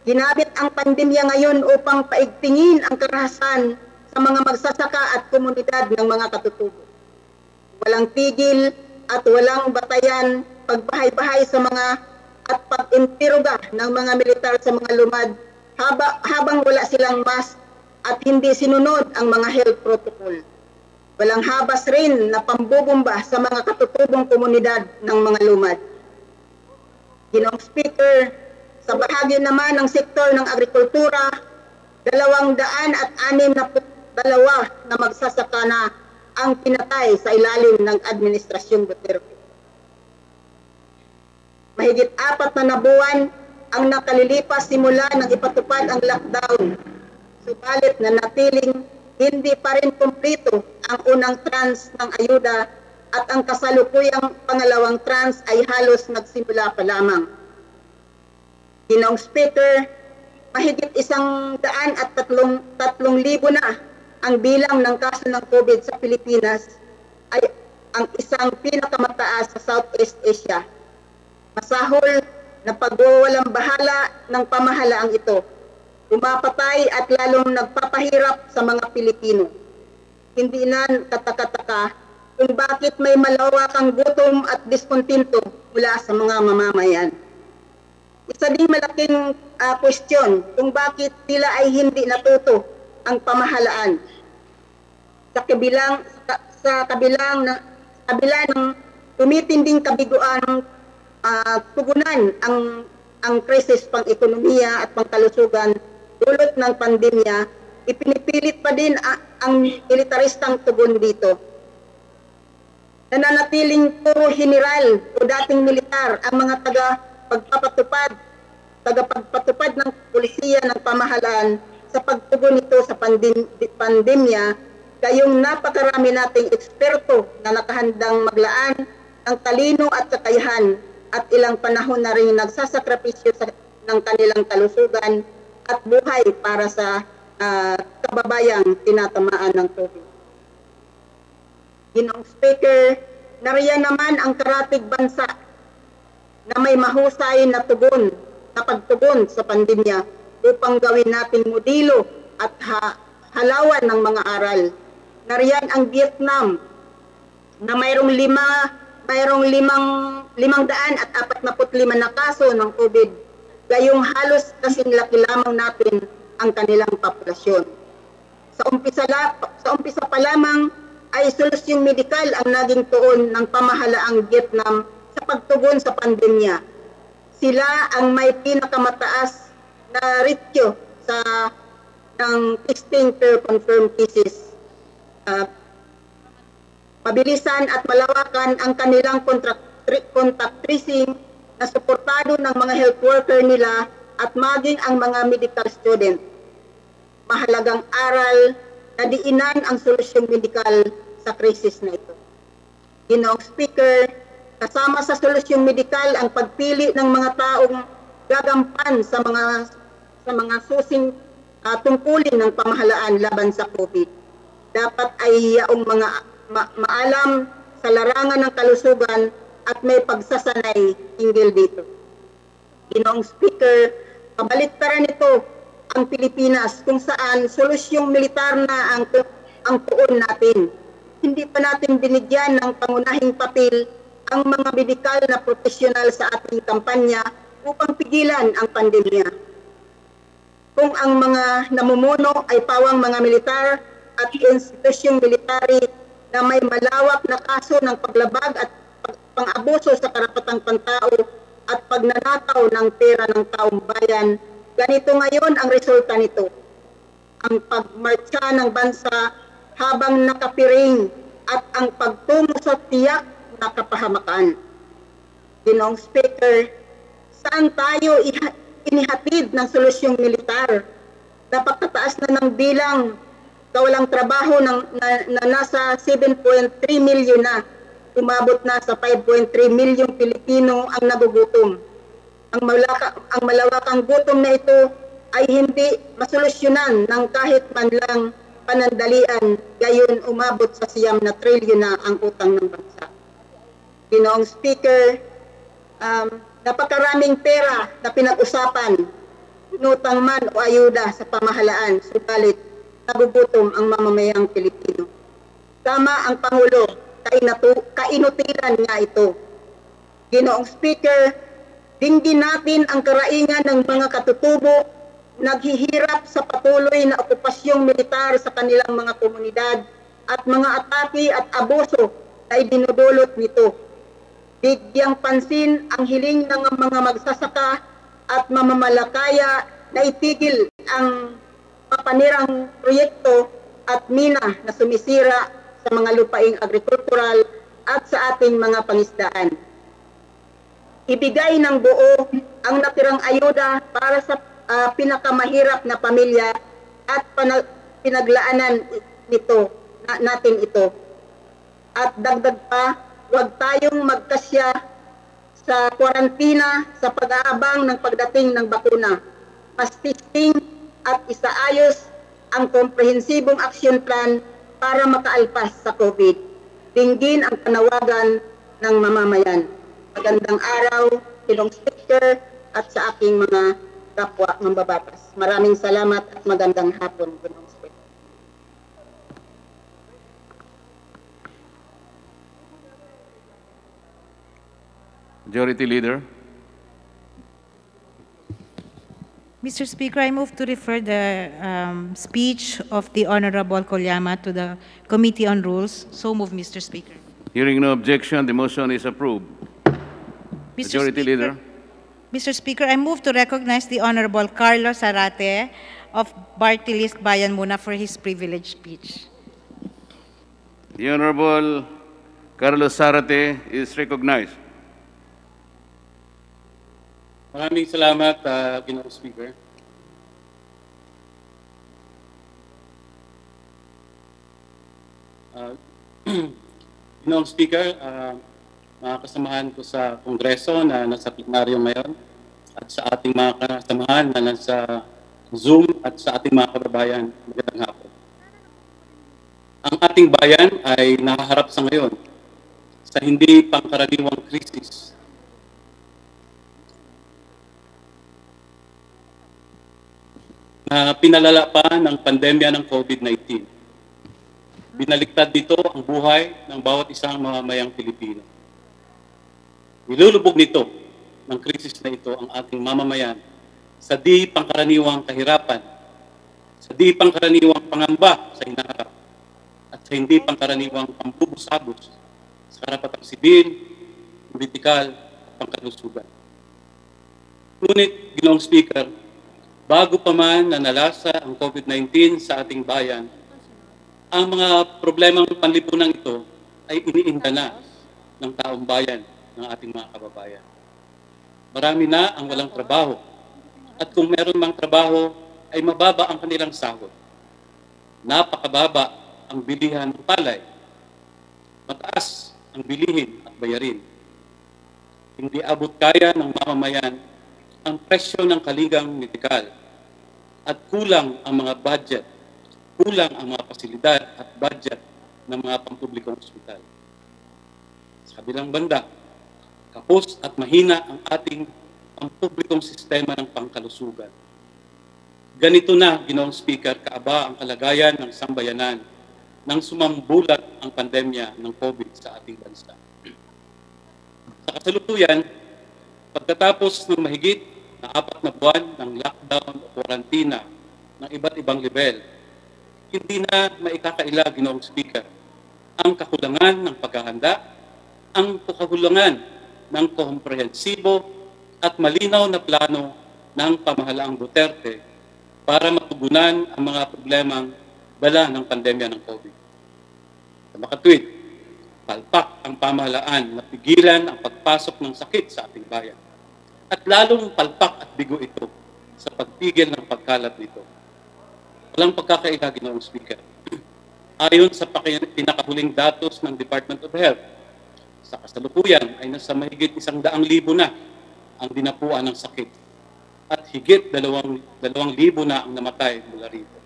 ginamit ang pandemya ngayon upang paigtingin ang karahasan sa mga magsasaka at komunidad ng mga katutubo. Walang tigil at walang batayan, pagbahay-bahay sa mga at pag-intiroga ng mga militar sa mga lumad habang wala silang mask at hindi sinunod ang mga health protocol. Walang habas rin na pambubumba sa mga katutubong komunidad ng mga lumad. Ginoong Speaker, sa bahagi naman ng sektor ng agrikultura, 262 na magsasaka na ang pinatay sa ilalim ng Administrasyong Duterte. Mahigit 4 na buwan ang nakalilipas simula nang ipatupad ang lockdown. Subalit nanatiling hindi pa rin kumpleto ang unang tranche ng ayuda at ang kasalukuyang pangalawang tranche ay halos nagsimula pa lamang. Ginoong Speaker, mahigit 103,000 na ang bilang ng kaso ng COVID sa Pilipinas ay ang isang pinakamataas sa Southeast Asia. Masahol na pagwawalang bahala ng pamahalaang ito. Pumapatay at lalong nagpapahirap sa mga Pilipino. Hindi na kataka-taka kung bakit may malawakang gutom at diskontinto mula sa mga mamamayan. Isa ding malaking question kung bakit sila ay hindi natuto ang pamahalaan. Sa kabila ng tumitinding kabiguan tugunan ang krisis pang-ekonomiya at pangkalusugan dulot ng pandemya, ipinipilit pa din ang militaristang tugon dito. Nananatiling puro general o dating militar ang mga tagapagpatupad ng pulisiya ng pamahalaan sa pagtugon nito sa pandemya, gayong napakarami nating eksperto na nakahandang maglaan ng talino at kakayahan at ilang panahon na rin nagsasakripisyo ng kanilang kalusugan at buhay para sa kababayang tinatamaan ng COVID. Ginoong Speaker, nariyan naman ang karatig bansa na may mahusay na pagtugon sa pandemya upang gawin natin modelo at halawan ng mga aral. Nariyan ang Vietnam na mayroong 545 na kaso ng COVID, gayong halos kasing laki lamang natin ang kanilang populasyon. Sa umpisa pa lamang ay solusyong medikal ang naging tuon ng pamahalaang Vietnam sa pagtugon sa pandemya. Sila ang may pinakamataas na ratio ng testing per confirmed cases. Mabilisan at malawakan ang kanilang contact tracing na suportado ng mga health worker nila at maging ang mga medical student. Mahalagang aral na diinan ang solusyong medikal sa krisis na ito. Ginoong Speaker, kasama sa solusyong medikal ang pagpili ng mga taong gagampan sa mga susing tungkulin ng pamahalaan laban sa COVID. Dapat ay yaong mga maalam sa larangan ng kalusugan at may pagsasanay hinggil dito. Ginoong Speaker, kabaliktaran nito ang Pilipinas kung saan solusyong militar na ang tuon natin. Hindi pa natin binigyan ng pangunahing papel ang mga medikal na profesional sa ating kampanya upang pigilan ang pandemya. Kung ang mga namumuno ay pawang mga militar at institusyong military na may malawak na kaso ng paglabag at pang-abuso sa karapatang pantao at pagnanakaw ng pera ng taong bayan, ganito ngayon ang resulta nito. Ang pagmarcha ng bansa habang nakapiring at ang pagtungo sa tiyak na kapahamakan. Ginoong Speaker, saan tayo inihatid ng solusyong militar? Napakataas na ng bilang kawalang trabaho na nasa 7.3 milyon na, umabot na sa 5.3 milyong Pilipino ang nagugutom. Ang malawakang gutom na ito ay hindi masolusyonan ng kahit man lang panandalian, gayon umabot sa 9 na trilyon na ang utang ng bansa. Ginoong Speaker, napakaraming pera na pinag-usapan, inutang man o ayuda sa pamahalaan, subalit nagugutom ang mamamayang Pilipino. Tama ang Pangulo, kainutilan niya ito. Ginoong Speaker, dinggin natin ang karaingan ng mga katutubo naghihirap sa patuloy na okupasyong militar sa kanilang mga komunidad at mga atake at abuso na idinudulot nito. Bigyang pansin ang hiling ng mga magsasaka at mamamalakaya na itigil ang mapanirang proyekto at mina na sumisira sa mga lupaing agrikultural at sa ating mga pangisdaan. Ibigay ng buo ang natirang ayuda para sa pinakamahirap na pamilya at pinaglaanan natin ito. At dagdag pa, huwag tayong magkasya sa kwarantina sa pag-aabang ng pagdating ng bakuna. Mas testing at isaayos ang komprehensibong action plan para makaalpas sa COVID. Dinggin ang panawagan ng mamamayan. Magandang araw, Ginoong Speaker, at sa aking mga kapwa mambabatas. Maraming salamat at magandang hapon, Ginoong Speaker.
Majority Leader.
Mr. Speaker, I move to refer the speech of the Honorable Kolyama to the Committee on Rules. So move, Mr. Speaker.
Hearing no objection, the motion is approved. Majority Leader.
Mr. Speaker, I move to recognize the Honorable Carlos Zarate of Party List Bayan Muna for his privileged speech.
The Honorable Carlos Zarate is recognized.
Maraming salamat, Ginoong Speaker. Ginoong Speaker, mga kasamahan ko sa Kongreso na nasa plenaryo ngayon at sa ating mga kasamahan na nasa Zoom at sa ating mga kababayan, magandang hapon. Ang ating bayan ay nakaharap sa ngayon sa hindi pangkaraniwang krisis. Na pinalala pa ng pandemya ng COVID-19. Binaliktad dito ang buhay ng bawat isang mamamayang Pilipino. Nilulubog nito ng krisis na ito ang ating mamamayan sa di pangkaraniwang kahirapan, sa di pangkaraniwang pangamba sa hinaharap, at sa hindi pangkaraniwang pambubusabos sa karapatang sibil, politikal, at pangkalusugan. Ngunit, Ginoong Speaker, bago pa man nanalasa ang COVID-19 sa ating bayan, ang mga problemang panlipunan ito ay iniinda na ng taong bayan ng ating mga kababayan. Marami na ang walang trabaho. At kung meron mang trabaho, ay mababa ang kanilang sahod. Napakababa ang bilihan ng palay. Mataas ang bilihin at bayarin. Hindi abot kaya ng mamamayan ang presyo ng kaligang medikal. At kulang ang mga budget, kulang ang mga pasilidad at budget ng mga pampublikong ospital. Sa kabilang banda, kapos at mahina ang ating pampublikong sistema ng pangkalusugan. Ganito na, Ginoong Speaker, kaaba ang kalagayan ng sambayanan nang sumambulat ang pandemya ng COVID sa ating bansa. Sa kasalukuyan, pagkatapos ng mahigit na 4 na buwan ng lockdown o quarantina ng iba't ibang level, hindi na maikakaila, Ginoong Speaker, ang kakulangan ng paghahanda, ang kakulangan ng komprehensibo at malinaw na plano ng pamahalaang Duterte para matugunan ang mga problemang dala ng pandemya ng COVID. Sa makatwid, palpak ang pamahalaan na pigilan ang pagpasok ng sakit sa ating bayan. At lalong palpak at bigo ito sa pagpigil ng pagkalat nito. Walang pagkakaila, Ginoong Speaker. Ayon sa pinakahuling datos ng Department of Health, sa kasalukuyan ay nasa mahigit 100,000 na ang dinapuan ng sakit at higit 2,000 na ang namatay mula rito.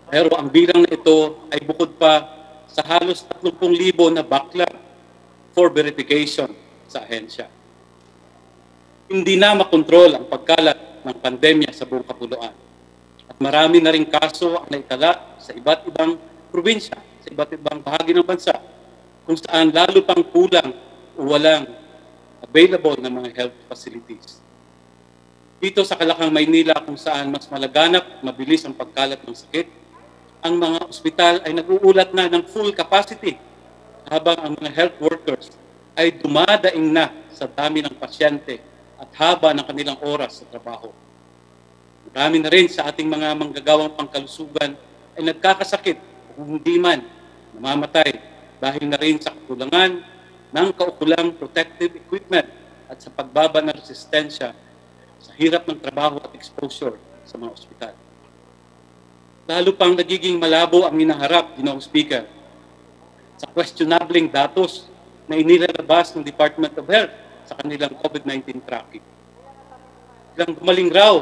Pero ang bilang na ito ay bukod pa sa halos 30,000 na backlog for verification sa ahensya. Hindi na makontrol ang pagkalat ng pandemya sa buong kapuluan. At marami na rin kaso ang naitala sa iba't ibang probinsya, sa iba't ibang bahagi ng bansa, kung saan lalo pang kulang o walang available na mga health facilities. Dito sa Kalakang, Maynila, kung saan mas malaganap at mabilis ang pagkalat ng sakit, ang mga ospital ay nag-uulat na ng full capacity habang ang mga health workers ay dumadaing na sa dami ng pasyente at haba ng kanilang oras sa trabaho. Marami na rin sa ating mga manggagawang pangkalusugan ay nagkakasakit o hindi man namamatay dahil na rin sa kakulangan ng kaukulang protective equipment at sa pagbaba ng resistensya sa hirap ng trabaho at exposure sa mga ospital. Lalo pang nagiging malabo ang hinaharap, Ginoong Speaker, sa questionabling datos na inilalabas ng Department of Health sa kanilang COVID-19 tracking. Ilang gumaling raw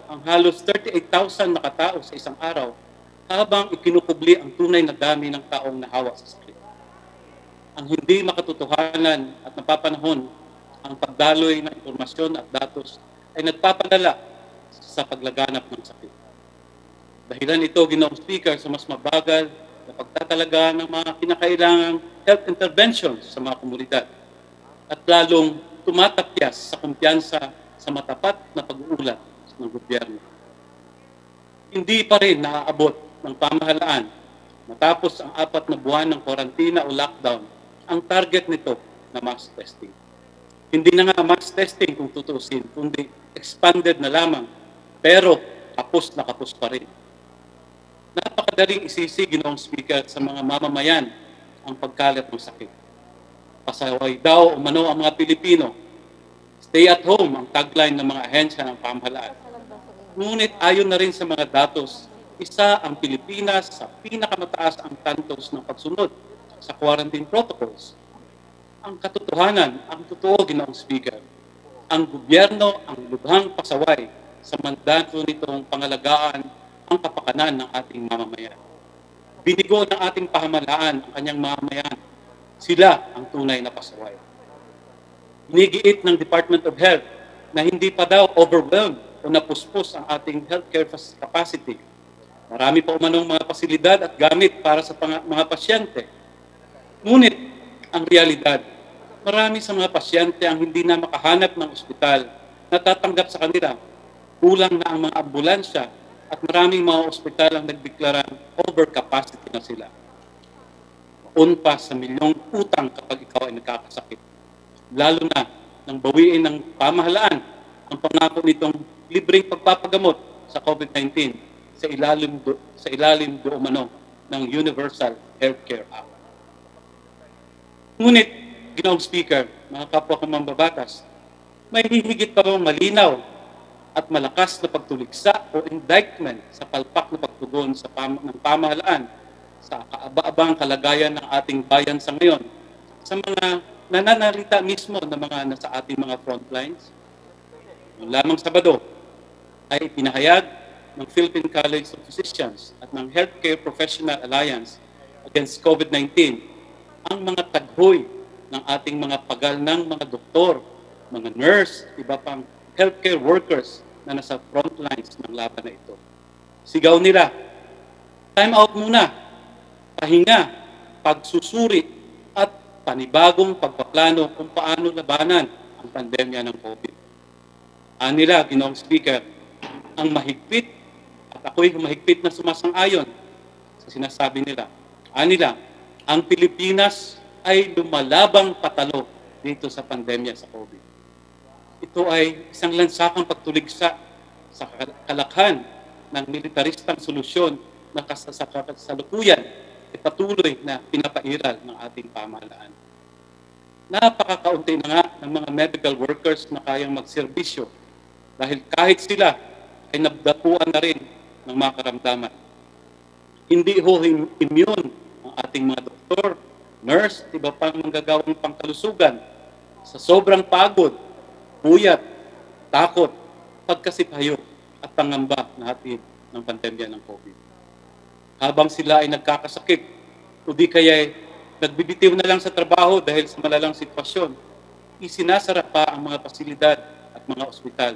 ang halos 38,000 na katao sa isang araw habang ikinukubli ang tunay na dami ng taong nahawa sa sakit. Ang hindi makatotohanan at napapanahon ang pagdaloy ng impormasyon at datos ay nagpapadala sa paglaganap ng sakit. Dahilan ito, Ginoong Speaker, sa mas mabagal na pagtatalaga ng mga kinakailangang health interventions sa mga komunidad at lalong tumatapyas sa kumpiyansa sa matapat na pag-uulat ng gobyerno. Hindi pa rin naaabot ng pamahalaan matapos ang 4 na buwan ng kwarantina o lockdown ang target nito na mass testing. Hindi na nga mass testing kung tutuusin, kundi expanded na lamang, pero kapos na kapos pa rin. Napakadaling isisi, Ginoong Speaker, sa mga mamamayan ang pagkalat ng sakit. Pasaway daw umano ang mga Pilipino. Stay at home ang tagline ng mga ahensya ng pamahalaan. Ngunit ayon na rin sa mga datos, isa ang Pilipinas sa pinakamataas ang tantos ng pagsunod sa quarantine protocols. Ang katotohanan, ang totoo, Ginoong Speaker, ang gobyerno ang lubhang pasaway sa mandato nitong pangalagaan ang kapakanan ng ating mamamayan. Binigo ng ating pamahalaan ang kanyang mamamayan. Sila ang tunay na pasaway. Inigiit ng Department of Health na hindi pa daw overwhelmed o napuspos ang ating healthcare capacity. Marami pa umanong mga pasilidad at gamit para sa mga pasyente. Ngunit, ang realidad, marami sa mga pasyente ang hindi na makahanap ng ospital na tatanggap sa kanila. Kulang na ang mga ambulansya at maraming mga ospital ang nagdeklarang overcapacity na sila. Maun pa sa milyong utang kapag ikaw ay nagkakasakit. Lalo na nang bawiin ng pamahalaan ang pangako nitong libreng pagpapagamot sa COVID-19 sa ilalim do umano ng Universal Healthcare Act. Ngunit, Ginoong Speaker, mga kapwa kong mambabatas, may hihigit pa bang malinaw at malakas na pagtuligsa o indictment sa palpak na pagtugon ng pamahalaan sa kaaba-abang kalagayan ng ating bayan sa ngayon sa mga nananalita mismo ng mga nasa ating mga frontlines? Noong lamang Sabado ay pinahayag ng Philippine College of Physicians at ng Healthcare Professional Alliance Against COVID-19 ang mga taghoy ng ating mga pagal ng mga doktor, mga nurse, iba pang healthcare workers na nasa front lines ng laban na ito. Sigaw nila, time out muna, pahinga, pagsusuri, at panibagong pagpaplano kung paano labanan ang pandemya ng COVID. Anila, Ginoong Speaker, ang mahigpit, at ako'y mahigpit na sumasang-ayon sa sinasabi nila. Anila, ang Pilipinas ay lumalabang patalo dito sa pandemya sa COVID. Ito ay isang lansakang pagtuligsa sa kalakhan ng militaristang solusyon na sa kasalukuyan ay patuloy na pinapairal ng ating pamahalaan. Napakakaunti na nga ng mga medical workers na kayang magserbisyo dahil kahit sila ay nabdapuan na rin ng mga karamdaman. Hindi ho immune ang ating mga doktor, nurse, iba pang manggagawang pangkalusugan sa sobrang pagod, puyat, takot, pagkasipayo at pangamba na hatid ng pandemya ng COVID. Habang sila ay nagkakasakit o di kaya nagbibitiw na lang sa trabaho dahil sa malalang sitwasyon, isinasara pa ang mga pasilidad at mga ospital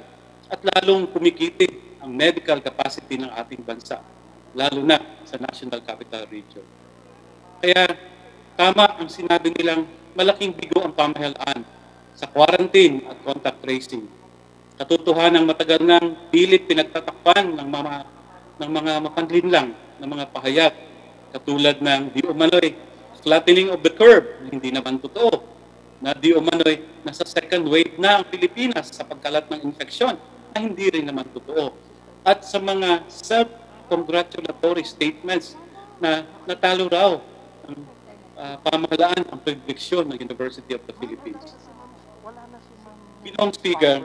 at lalong kumikitin ang medical capacity ng ating bansa, lalo na sa National Capital Region. Kaya tama ang sinabi nilang malaking bigo ang pamahalaan sa quarantine at contact tracing. Katotohanan ng matagal nang pilit pinagtatakpan ng mga mapanlinlang ng mga pahayag katulad ng di umano'y flattening of the curve, hindi naman totoo, na di umano'y nasa second wave na ang Pilipinas sa pagkalat ng infeksyon, na hindi rin naman totoo. At sa mga self-congratulatory statements na natalo raw ang pamahalaan ang prediksyon ng University of the Philippines. Ginoong Speaker,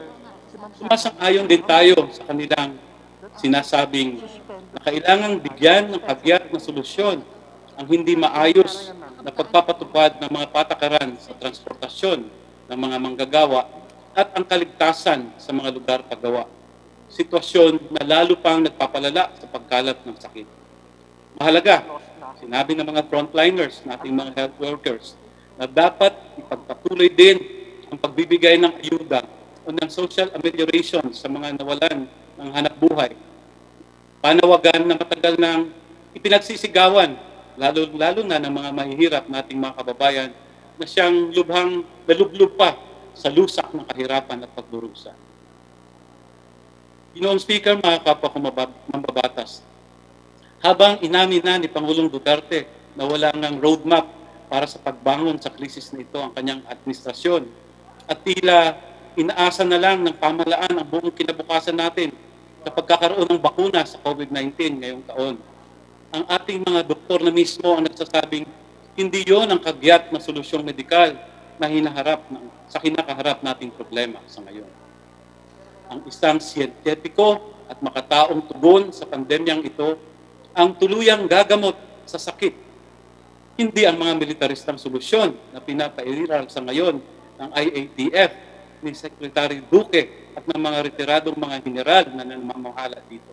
sumasang-ayon din tayo sa kanilang sinasabing na kailangang bigyan ng kagyat na solusyon ang hindi maayos na pagpapatupad ng mga patakaran sa transportasyon ng mga manggagawa at ang kaligtasan sa mga lugar paggawa. Sitwasyon na lalo pang nagpapalala sa pagkalat ng sakit. Mahalaga, sinabi ng mga frontliners, nating mga health workers, na dapat ipagpatuloy din ang pagbibigay ng ayuda o ng social amelioration sa mga nawalan ng hanap buhay. Panawagan na matagal nang ipinagsisigawan, lalo na ng mga mahihirap nating mga kababayan na siyang lubhang nalublub pa sa lusak ng kahirapan at pagdurusa. Ginoong Speaker, mga kapwa ko mambabatas, habang inamin na ni Pangulong Duterte na wala ngang roadmap para sa pagbangon sa krisis na ito ang kanyang administrasyon at tila inaasa na lang ng pamahalaan ang buong kinabukasan natin sa pagkakaroon ng bakuna sa COVID-19 ngayong taon. Ang ating mga doktor na mismo ang nagsasabing hindi yon ang kagyat na solusyong medikal na sa kinakaharap nating problema sa ngayon. Ang isang siyentipiko at makataong tugon sa pandemyang ito ang tuluyang gagamot sa sakit. Hindi ang mga militaristang solusyon na pinapairal sa ngayon ng IATF ni Secretary Duque at ng mga retiradong mga general na namamahala dito.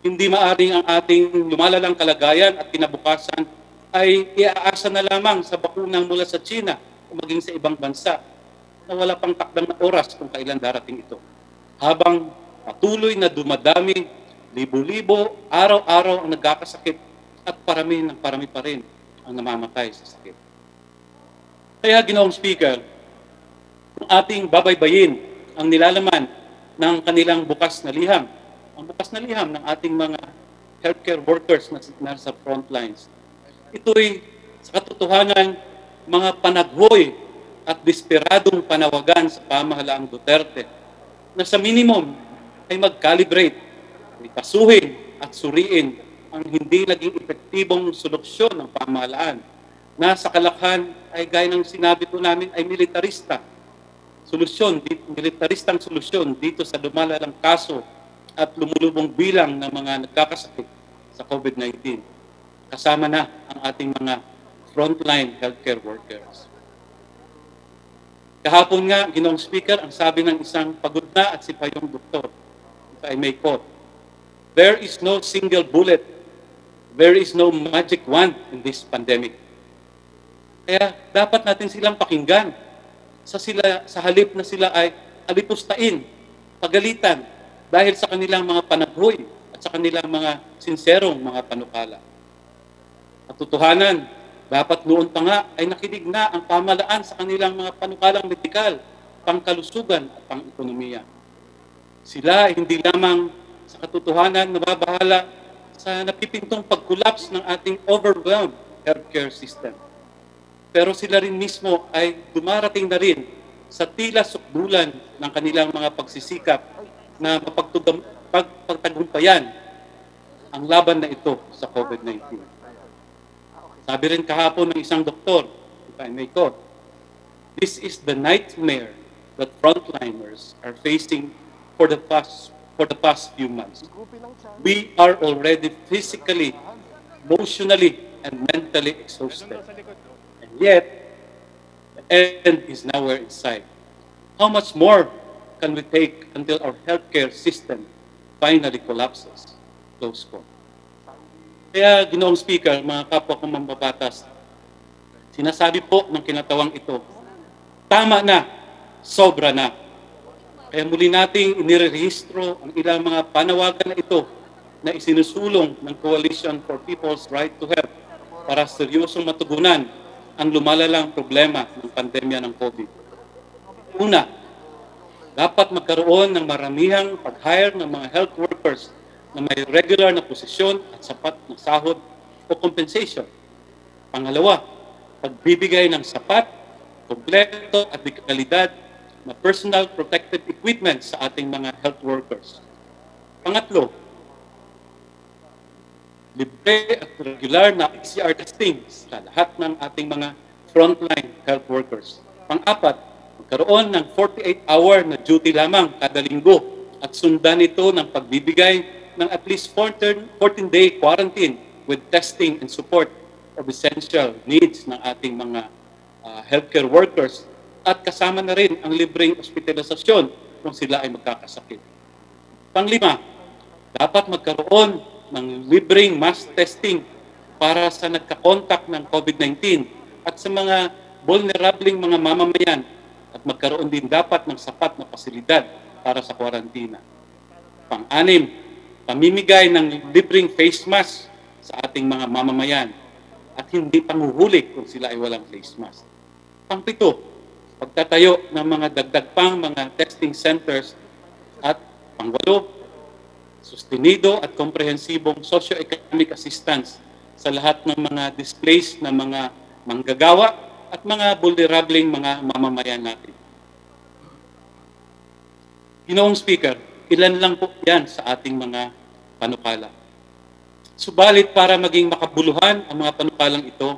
Hindi maaring ang ating lumalalang kalagayan at kinabukasan ay iaasa na lamang sa bakunang mula sa China o maging sa ibang bansa na wala pang takdang na oras kung kailan darating ito. Habang patuloy na dumadami, libo-libo, araw-araw ang nagkakasakit at parami pa rin ang namamatay sa sakit. Kaya, Ginoong Speaker, kung ating babaybayin ang nilalaman ng kanilang bukas na liham, ang bukas na liham ng ating mga healthcare workers na nasa front lines, ito'y sa katotohanan mga panaghoy at desperadong panawagan sa pamahalaang Duterte na sa minimum ay mag-calibrate, ipasuhin at suriin ang hindi naging epektibong solusyon ng pamahalaan na sa kalakhan ay gaya ng sinabi po namin ay militaristang solusyon dito sa lumalalang kaso at lumulubong bilang ng mga nagkakasakit sa COVID-19. Kasama na ang ating mga frontline healthcare workers. Kahapon nga, Ginoong Speaker, ang sabi ng isang pagod na at sipayong doktor, if I may quote, "There is no single bullet, there is no magic wand in this pandemic." Kaya dapat natin silang pakinggan sa halip na sila ay alipustain, pagalitan, dahil sa kanilang mga panaghoy at sa kanilang mga sinserong mga panukala. At totohanan, dapat noon pa nga ay nakinig na ang pamahalaan sa kanilang mga panukalang medikal, pangkalusugan at pang-ekonomiya. Sila ay hindi lamang sa katotohanan nababahala sa napipintong pag-collapse ng ating overwhelmed healthcare system. Pero sila rin mismo ay dumarating na rin sa tila sukdulan ng kanilang mga pagsisikap na mapagtagumpayan ang laban na ito sa COVID-19. Sabi rin kahapon ng isang doktor, if I may quote, "This is the nightmare that frontliners are facing for the past few months. We are already physically, emotionally, and mentally exhausted. And yet, the end is nowhere in sight. How much more can we take until our healthcare system finally collapses?" Close quote. Kaya, Ginoong Speaker, mga kapwa kong mambabatas, sinasabi po ng kinatawang ito, tama na, sobra na. Kaya muli nating inirehistro ang ilang mga panawagan na ito na isinusulong ng Coalition for People's Right to Health para seryosong matugunan ang lumalalang problema ng pandemya ng COVID. Una, dapat magkaroon ng maramihang pag-hire ng mga health workers na may regular na posisyon at sapat na sahod o compensation. Pangalawa, pagbibigay ng sapat, kompleto at de kalidad na personal protective equipment sa ating mga health workers. Pangatlo, libre at regular na PCR testing sa lahat ng ating mga frontline health workers. Pang-apat, magkaroon ng 48-hour na duty lamang kada linggo at sundan ito ng pagbibigay ng at least 14-day quarantine with testing and support of essential needs ng ating mga healthcare workers at kasama na rin ang libreng ospitalisasyon kung sila ay magkakasakit. Panglima, dapat magkaroon ng libreng mass testing para sa nagkakontak ng COVID-19 at sa mga vulnerableng mga mamamayan at magkaroon din dapat ng sapat na pasilidad para sa kwarantina. Pang-anim, pamimigay ng libreng face mask sa ating mga mamamayan at hindi panghuhuli kung sila ay walang face mask. Pang-pito, pagtatayo ng mga dagdag pang mga testing centers at pang-walo, sustenido at komprehensibong socio-economic assistance sa lahat ng mga displaced na mga manggagawa at mga vulnerableng mga mamamayan natin. Ginoong Speaker, ilan lang po yan sa ating mga panukala. Subalit para maging makabuluhan ang mga panukalang ito,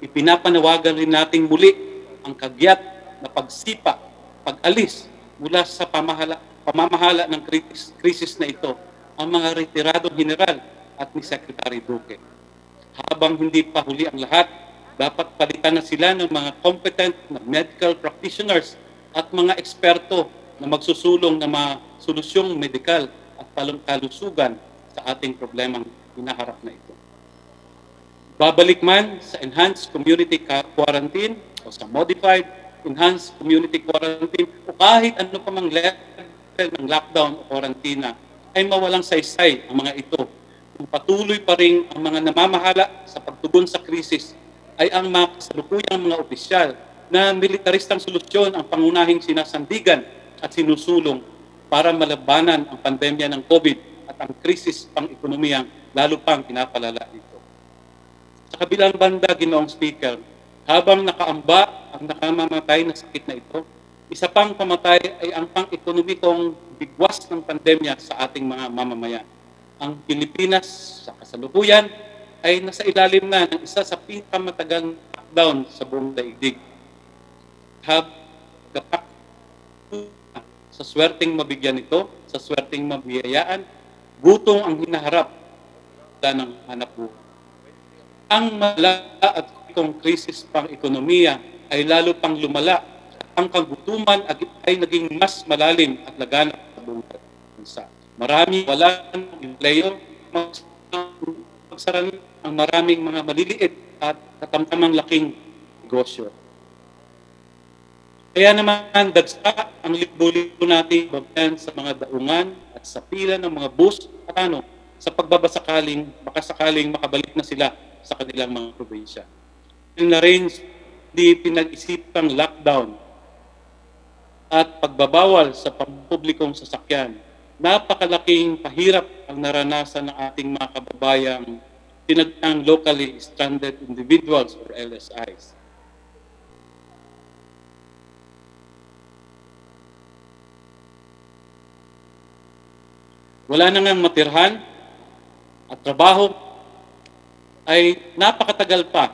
ipinapanawagan rin nating muli ang kagyat na pagsipa, pag-alis mula sa pamamahala ng krisis na ito ang mga retiradong general at ni Secretary Duque. Habang hindi pa huli ang lahat, dapat palitan na sila ng mga competent na medical practitioners at mga eksperto na magsusulong ng mga solusyong medikal at kalusugan sa ating problemang hinaharap na ito. Babalik man sa enhanced community quarantine o sa modified enhanced community quarantine o kahit ano pa mang level ng lockdown o quarantina, ay mawalang saysay ang mga ito. Kung patuloy pa rin ang mga namamahala sa pagtugon sa krisis ay ang mga kasalukuyang mga opisyal na militaristang solusyon ang pangunahing sinasandigan at sinusulong para malabanan ang pandemya ng COVID at ang krisis pang-ekonomiyang lalo pang pinapalala ito. Sa kabilang banda, Ginoong Speaker, habang nakaamba ang nakamamatay na sakit na ito, isa pang pamatay ay ang pang-ekonomikong bigwas ng pandemya sa ating mga mamamayan. Ang Pilipinas sa kasalukuyan ay nasa ilalim na ng isa sa pinakamatagal lockdown sa buong daigdig. Sa swerteng mabigyan ito, sa swerteng mabiyayaan, gutom ang hinaharap ng hanap buhay. Ang malala at kung krisis pang-ekonomiya ay lalo pang lumala. Ang kagutuman ay naging mas malalim at laganap sa buong bansa. Marami wala ng empleo, magsaran ang maraming mga maliliit at katamtamang laking negosyo. Kaya naman dagsa ang libo-libo nating babayan sa mga daungan at sa pila ng mga bus at sa pagbabasakaling makasakaling makabalik na sila sa kanilang mga probinsya. Yung na-range di pinag-isipang lockdown at pagbabawal sa pampublikong sasakyan, napakalaking pahirap ang naranasan ng ating mga kababayang tinatang locally stranded individuals or LSIs. Wala na ngang matirhan at trabaho ay napakatagal pa.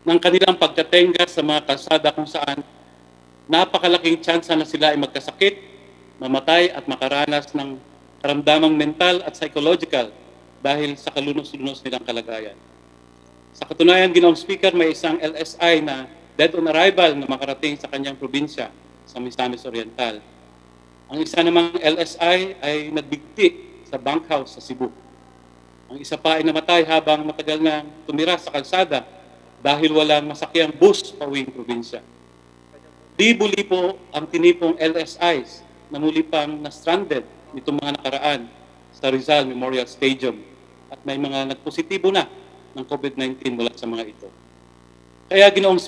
Ng kanilang pagkatenga sa mga kalsada kung saan napakalaking tsansa na sila ay magkasakit, mamatay at makaranas ng karamdamang mental at psychological dahil sa kalunos-lunos nilang kalagayan. Sa katunayan, Ginoong Speaker, may isang LSI na dead on arrival na makarating sa kanyang probinsya sa Misamis Oriental. Ang isa namang LSI ay nagbigti sa bunkhouse sa Cebu. Ang isa pa ay namatay habang matagal na tumira sa kalsada dahil walang masakyang bus pauwing probinsya. Libo-libo ang tinipong LSIs na muli pang na-stranded nitong mga nakaraan sa Rizal Memorial Stadium at may mga nagpositibo na ng COVID-19 mula sa mga ito. Kaya Ginoong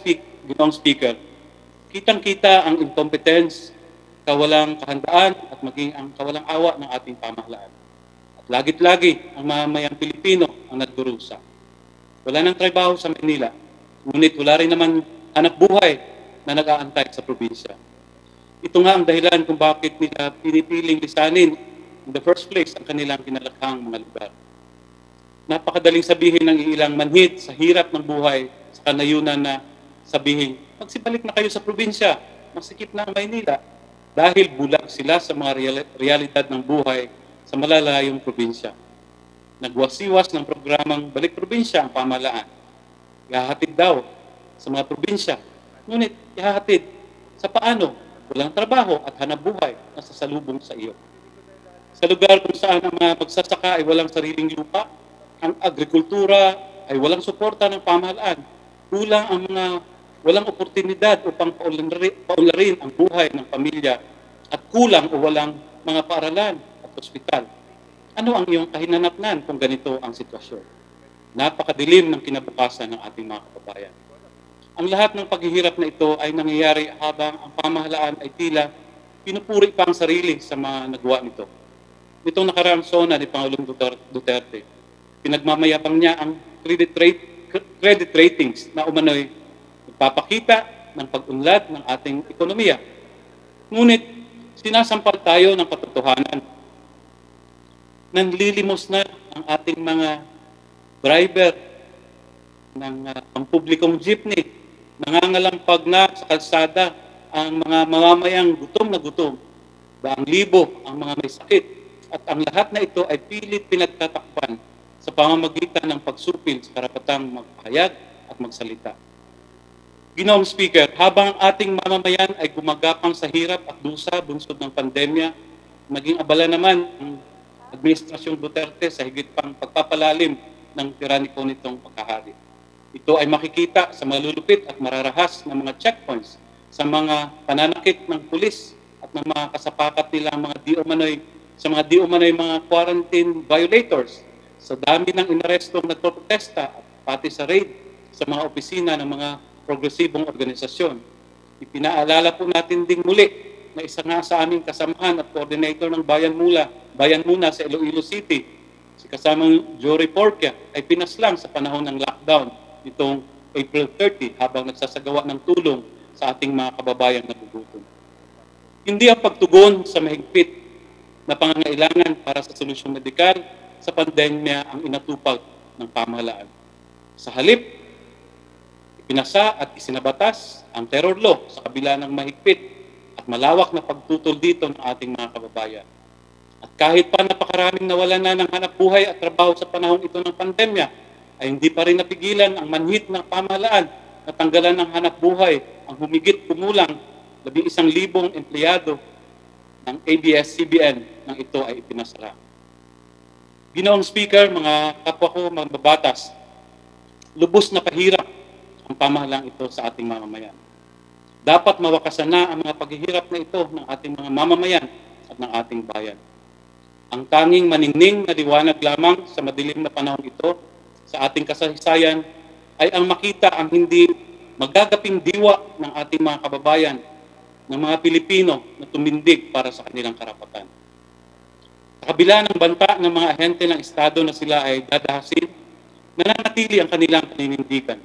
Speaker, kitang-kita ang incompetence, kawalang kahandaan at maging ang kawalang awa ng ating pamahalaan. At lagit-lagi ang mamamayang Pilipino ang nagdurusa. Wala nang trabaho sa Manila, ngunit wala rin naman hanap buhay na nag-aantay sa probinsya. Ito nga ang dahilan kung bakit nila pinipiling lisanin in the first place ang kanilang kinalakhang mga lugar. Napakadaling sabihin ng ilang manhid sa hirap ng buhay sa kanayunan na sabihin, magsibalik na kayo sa probinsya, masikip na ang Maynila, dahil bulag sila sa mga realidad ng buhay sa malalayong probinsya. Nagwasiwas ng programang Balik Probinsya ang pamahalaan. Ihahatid daw sa mga probinsya, ngunit ihahatid sa paano? Walang trabaho at hanap buhay na sasalubong sa iyo. Sa lugar kung saan ang mga magsasaka ay walang sariling lupa, ang agrikultura ay walang suporta ng pamahalaan, kulang ang mga walang oportunidad upang paunlarin ang buhay ng pamilya at kulang o walang mga paaralan at ospital. Ano ang iyong kahinanapnan kung ganito ang sitwasyon? Napakadilim ng kinabukasan ng ating mga kababayan. Ang lahat ng paghihirap na ito ay nangyayari habang ang pamahalaan ay tila pinupuri pa ang sarili sa mga nagawa nito. Nitong nakaraang SONA ni Pangulong Duterte, pinagmamayapang niya ang credit ratings na umano'y nagpapakita ng pag-unlad ng ating ekonomiya. Ngunit sinasampal tayo ng katotohanan. Nanlilimos na ang ating mga driver ng pampublikong jeepney, nangangalampag na sa kalsada ang mga mamamayang gutom na gutom, daang libo ang mga may sakit, at ang lahat na ito ay pilit pinagtatakpan sa pamamagitan ng pagsupil sa karapatang magpahayag at magsalita. Ginoong Speaker, habang ang ating mamamayan ay gumagapang sa hirap at dusa bunsod ng pandemya, naging abala naman ang Administrasyong Duterte sa higit pang pagpapalalim ng tiraniko nitong pagkahari. Ito ay makikita sa malulupit at mararahas na mga checkpoints, sa mga pananakit ng pulis at ng mga kasapakat nila mga di umano'y mga quarantine violators, sa dami ng inarestong nagprotesta at pati sa raid sa mga opisina ng mga progresibong organisasyon. Ipinaalala po natin ding muli na isa nga sa aming kasamahan at coordinator ng Bayan Muna sa Iloilo City, si kasamang Jory Porcia, ay pinaslang sa panahon ng lockdown nitong April 30 habang nagsasagawa ng tulong sa ating mga kababayang nagugutom. Hindi ang pagtugon sa mahigpit na pangangailangan para sa solusyon medikal sa pandemya ang inatupag ng pamahalaan. Sa halip, ipinasa at isinabatas ang terror law sa kabila ng mahigpit at malawak na pagtutol dito ng ating mga kababayan. At kahit pa napakaraming nawalan na ng hanap buhay at trabaho sa panahong ito ng pandemya, ay hindi pa rin napigilan ang manhid ng pamahalaan na tanggalan ng hanap buhay ang humigit kumulang 11,000 empleyado ng abs-cbn nang ito ay ipinasara. Ginoong Speaker, mga kapwa ko, mga babatas, lubos na pahirap ang pamahalaan ito sa ating mamamayan. Dapat mawakasan na ang mga paghihirap na ito ng ating mga mamamayan at ng ating bayan. Ang tanging maningning na liwanag lamang sa madilim na panahon ito sa ating kasaysayan ay ang makita ang hindi magagaping diwa ng ating mga kababayan, ng mga Pilipino na tumindig para sa kanilang karapatan. Sa kabila ng banta ng mga ahente ng Estado na sila ay dadahasin, nananatili ang kanilang paninindigan.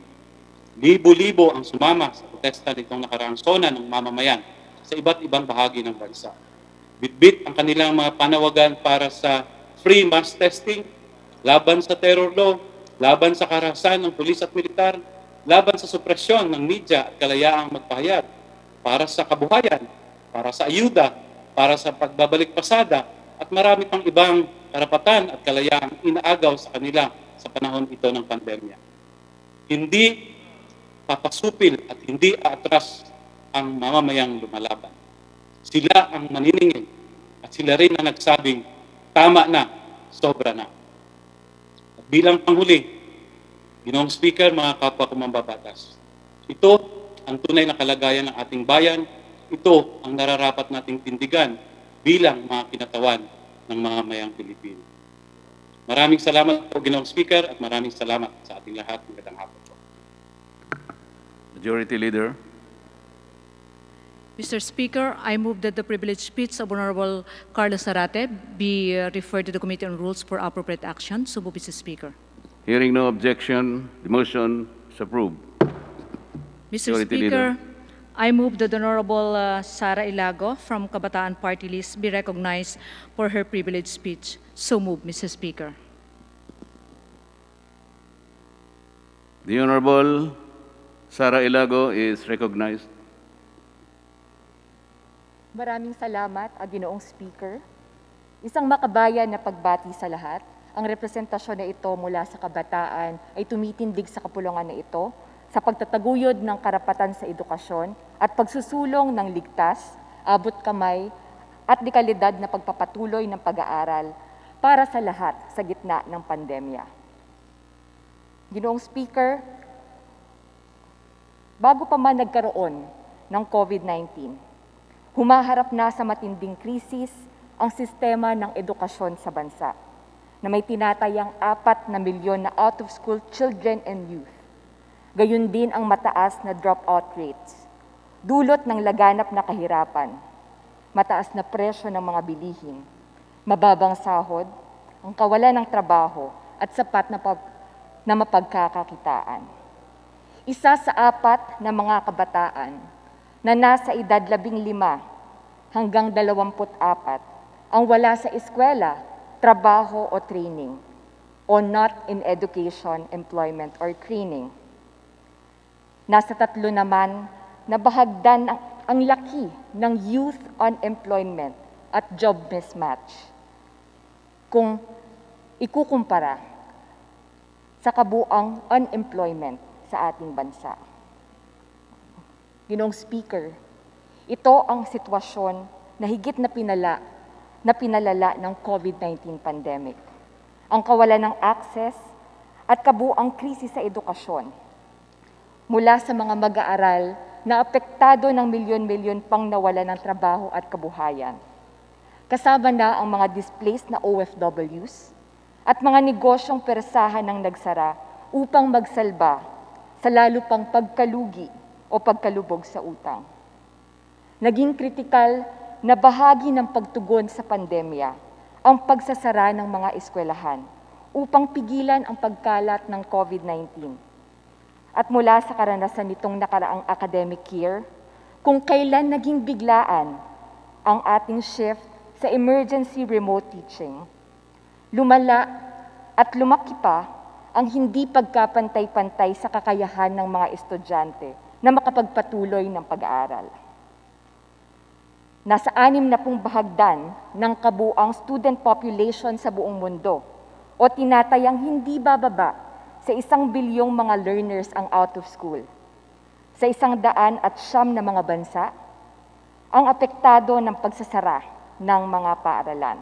Libo-libo ang sumama sa protesta nitong nakaraang SONA ng mamamayan sa iba't ibang bahagi ng bansa. Bitbit ang kanilang mga panawagan para sa free mass testing, laban sa terror law, laban sa karahasan ng pulis at militar, laban sa supresyon ng media at kalayaang magpahayag, para sa kabuhayan, para sa ayuda, para sa pagbabalik pasada, at marami pang ibang karapatan at kalayaang inaagaw sa kanila sa panahon ito ng pandemya. Hindi papasupil at hindi aatras ang mamamayang lumalaban. Sila ang maniningil at sila rin ang nagsabing, tama na, sobra na. At bilang panghuli, Ginoong Speaker, mga kapwa ko mambabatas, ito ang tunay na kalagayan ng ating bayan, ito ang nararapat nating tindigan bilang mga kinatawan ng mamamayang Pilipino. Maraming salamat po, Ginoong Speaker, at maraming salamat sa ating lahat. Magandang hapon po.
Majority Leader.
Mr. Speaker, I move that the privileged speech of Honorable Carlos Duterte be referred to the Committee on Rules for appropriate action. So move, Mr. Speaker.
Hearing no objection, the motion is approved.
Mr.
Majority
Speaker,
Leader.
I move that the Honorable Sara Ilago from Kabataan Party List be recognized for her privileged speech. So move, Mr. Speaker.
The Honorable Sara Ilago is recognized.
Maraming salamat, Ginoong Speaker. Isang makabayan na pagbati sa lahat. Ang representasyon na ito mula sa kabataan ay tumitindig sa kapulungan na ito sa pagtataguyod ng karapatan sa edukasyon at pagsusulong ng ligtas, abot kamay at dekalidad na pagpapatuloy ng pag-aaral para sa lahat sa gitna ng pandemya. Ginoong Speaker, bago pa man nagkaroon ng COVID-19, humaharap na sa matinding krisis ang sistema ng edukasyon sa bansa na may tinatayang 4 na milyon na out-of-school children and youth. Gayun din ang mataas na dropout rates, dulot ng laganap na kahirapan, mataas na presyo ng mga bilihin, mababang sahod, ang kawalan ng trabaho at sapat na mapagkakakitaan. Isa sa 4 na mga kabataan na nasa edad 15 hanggang 24 ang wala sa eskwela, trabaho o training, o not in education, employment, or training. Nasa 3 naman na bahagdan ang laki ng youth unemployment at job mismatch kung ikukumpara sa kabuang unemployment sa ating bansa. Ginoong Speaker, ito ang sitwasyon na higit na pinalala ng COVID-19 pandemic. Ang kawalan ng access at kabuang krisis sa edukasyon mula sa mga mag-aaral na apektado ng milyon-milyon pang nawala ng trabaho at kabuhayan. Kasama na ang mga displaced na OFWs at mga negosyong persahan ng nagsara upang magsalba sa lalo pang pagkalugi o pagkalubog sa utang. Naging kritikal na bahagi ng pagtugon sa pandemya ang pagsasara ng mga eskwelahan upang pigilan ang pagkalat ng COVID-19. At mula sa karanasan nitong nakaraang academic year, kung kailan naging biglaan ang ating shift sa emergency remote teaching, lumala at lumaki pa ang hindi pagkapantay-pantay sa kakayahan ng mga estudyante na makapagpatuloy ng pag-aaral. Nasa 60 bahagdan ng kabuang student population sa buong mundo o tinatayang hindi bababa sa 1 bilyong mga learners ang out of school. Sa 109 na mga bansa, ang apektado ng pagsasara ng mga paaralan.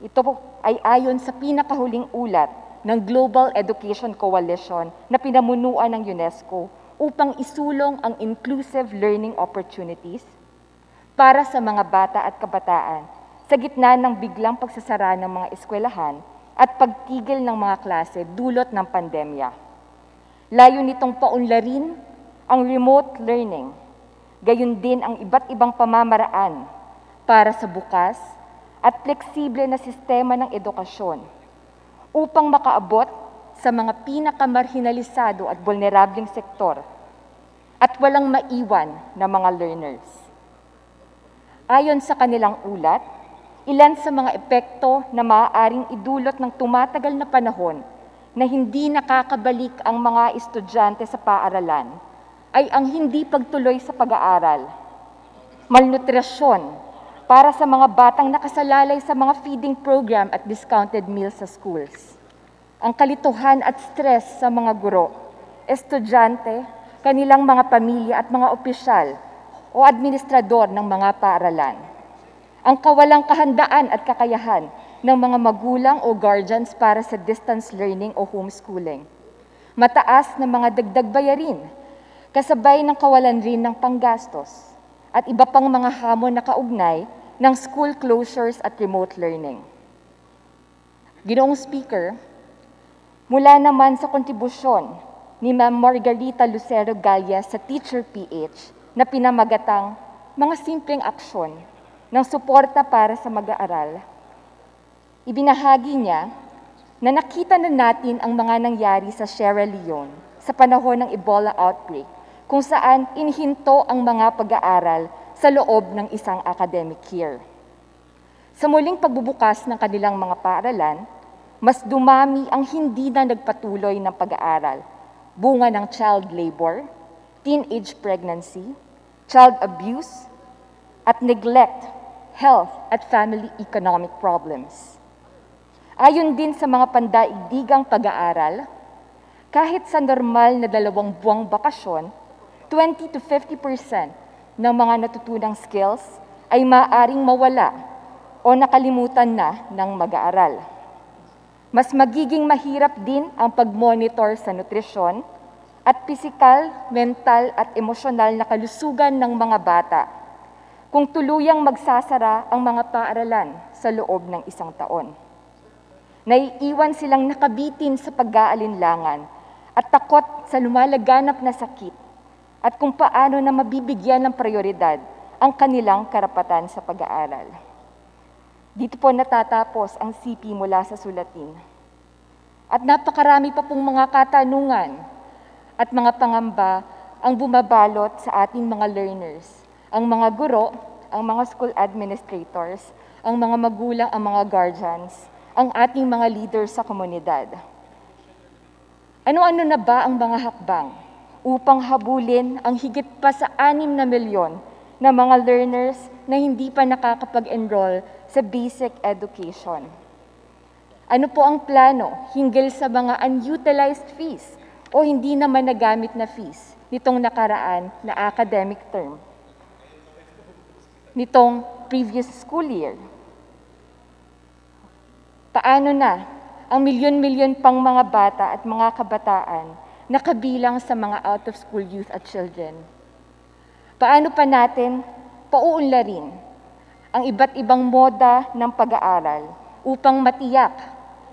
Ito ay ayon sa pinakahuling ulat ng Global Education Coalition na pinamunuan ng UNESCO upang isulong ang inclusive learning opportunities para sa mga bata at kabataan sa gitna ng biglang pagsasara ng mga eskwelahan at pagtigil ng mga klase dulot ng pandemya. Layo nitong paunlarin ang remote learning, gayon din ang iba't ibang pamamaraan para sa bukas at fleksible na sistema ng edukasyon upang makaabot sa mga pinakamarhinalisado at vulnerableng sektor at walang maiwan na mga learners. Ayon sa kanilang ulat, ilan sa mga epekto na maaaring idulot ng tumatagal na panahon na hindi nakakabalik ang mga estudyante sa paaralan ay ang hindi pagtuloy sa pag-aaral, malnutrasyon para sa mga batang nakasalalay sa mga feeding program at discounted meals sa schools, ang kalituhan at stress sa mga guro, estudyante, kanilang mga pamilya at mga opisyal o administrador ng mga paaralan, ang kawalang kahandaan at kakayahan ng mga magulang o guardians para sa distance learning o homeschooling, mataas na mga dagdag bayarin, kasabay ng kawalan rin ng panggastos, at iba pang mga hamon na kaugnay ng school closures at remote learning. Ginoong Speaker, mula naman sa kontribusyon ni Ma'am Margarita Lucero Gallia sa Teacher PH na pinamagatang mga simpleng aksyon ng suporta para sa mag-aaral, ibinahagi niya na nakita na natin ang mga nangyari sa Sierra Leone sa panahon ng Ebola outbreak, kung saan inhinto ang mga pag-aaral sa loob ng isang academic year. Sa muling pagbubukas ng kanilang mga paaralan, mas dumami ang hindi na nagpatuloy ng pag-aaral, bunga ng child labor, teenage pregnancy, child abuse, at neglect, health, at family economic problems. Ayon din sa mga pandaigdigang pag-aaral, kahit sa normal na 2 buwang bakasyon, 20 to 50% ng mga natutunang skills ay maaaring mawala o nakalimutan na ng mag-aaral. Mas magiging mahirap din ang pag-monitor sa nutrisyon at pisikal, mental at emosyonal na kalusugan ng mga bata kung tuluyang magsasara ang mga paaralan sa loob ng 1 taon. Naiiwan silang nakabitin sa pag-aalinlangan at takot sa lumalaganap na sakit at kung paano na mabibigyan ng prioridad ang kanilang karapatan sa pag-aaral. Dito po natatapos ang CP mula sa sulatin. At napakarami pa pong mga katanungan at mga pangamba ang bumabalot sa ating mga learners, ang mga guro, ang mga school administrators, ang mga magulang, ang mga guardians, ang ating mga leaders sa komunidad. Ano-ano na ba ang mga hakbang upang habulin ang higit pa sa 6 na milyon na mga learners na hindi pa nakakapag-enroll sa basic education? Ano po ang plano hinggil sa mga unutilized fees o hindi naman nagamit na fees nitong nakaraan na academic term, nitong previous school year? Paano na ang milyon-milyon pang mga bata at mga kabataan na kabilang sa mga out-of-school youth at children? Paano pa natin pauunlarin ang iba't ibang moda ng pag-aaral upang matiyak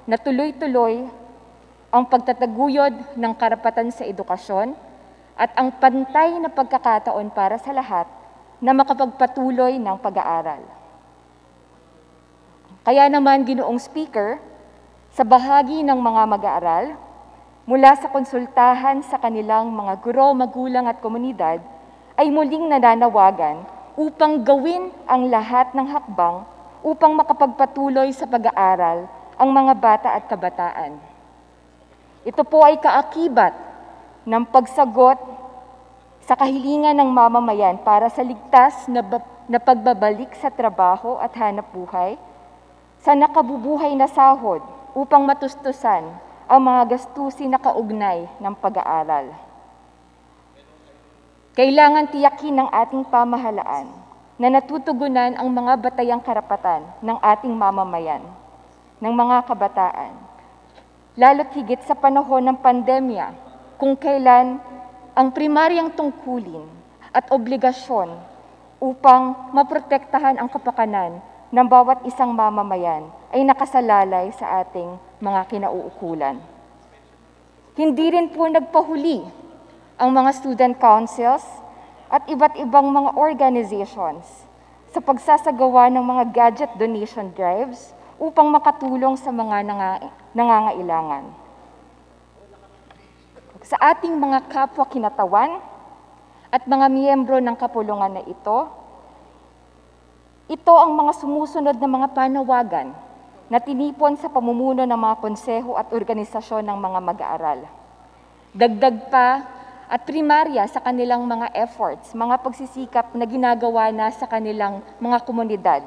na tuloy-tuloy ang pagtataguyod ng karapatan sa edukasyon at ang pantay na pagkakataon para sa lahat na makapagpatuloy ng pag-aaral? Kaya naman, Ginoong Speaker, sa bahagi ng mga mag-aaral, mula sa konsultahan sa kanilang mga guro, magulang at komunidad, ay muling nananawagan upang gawin ang lahat ng hakbang upang makapagpatuloy sa pag-aaral ang mga bata at kabataan. Ito po ay kaakibat ng pagsagot sa kahilingan ng mamamayan para sa ligtas na pagbabalik sa trabaho at hanap buhay, sa nakabubuhay na sahod upang matustusan ang mga gastusin na kaugnay ng pag-aaral. Kailangan tiyakin ng ating pamahalaan na natutugunan ang mga batayang karapatan ng ating mamamayan, ng mga kabataan, lalo't higit sa panahon ng pandemya, kung kailan ang primaryang tungkulin at obligasyon upang maprotektahan ang kapakanan ng bawat isang mamamayan ay nakasalalay sa ating mga kinauukulan. Hindi rin po nagpahuli ang mga student councils at iba't ibang mga organizations sa pagsasagawa ng mga gadget donation drives upang makatulong sa mga nangangailangan. Sa ating mga kapwa kinatawan at mga miyembro ng kapulungan na ito ang mga sumusunod na mga panawagan na tinipon sa pamumuno ng mga konseho at organisasyon ng mga mag-aaral. Dagdag pa at primarya sa kanilang mga efforts, mga pagsisikap na ginagawa na sa kanilang mga komunidad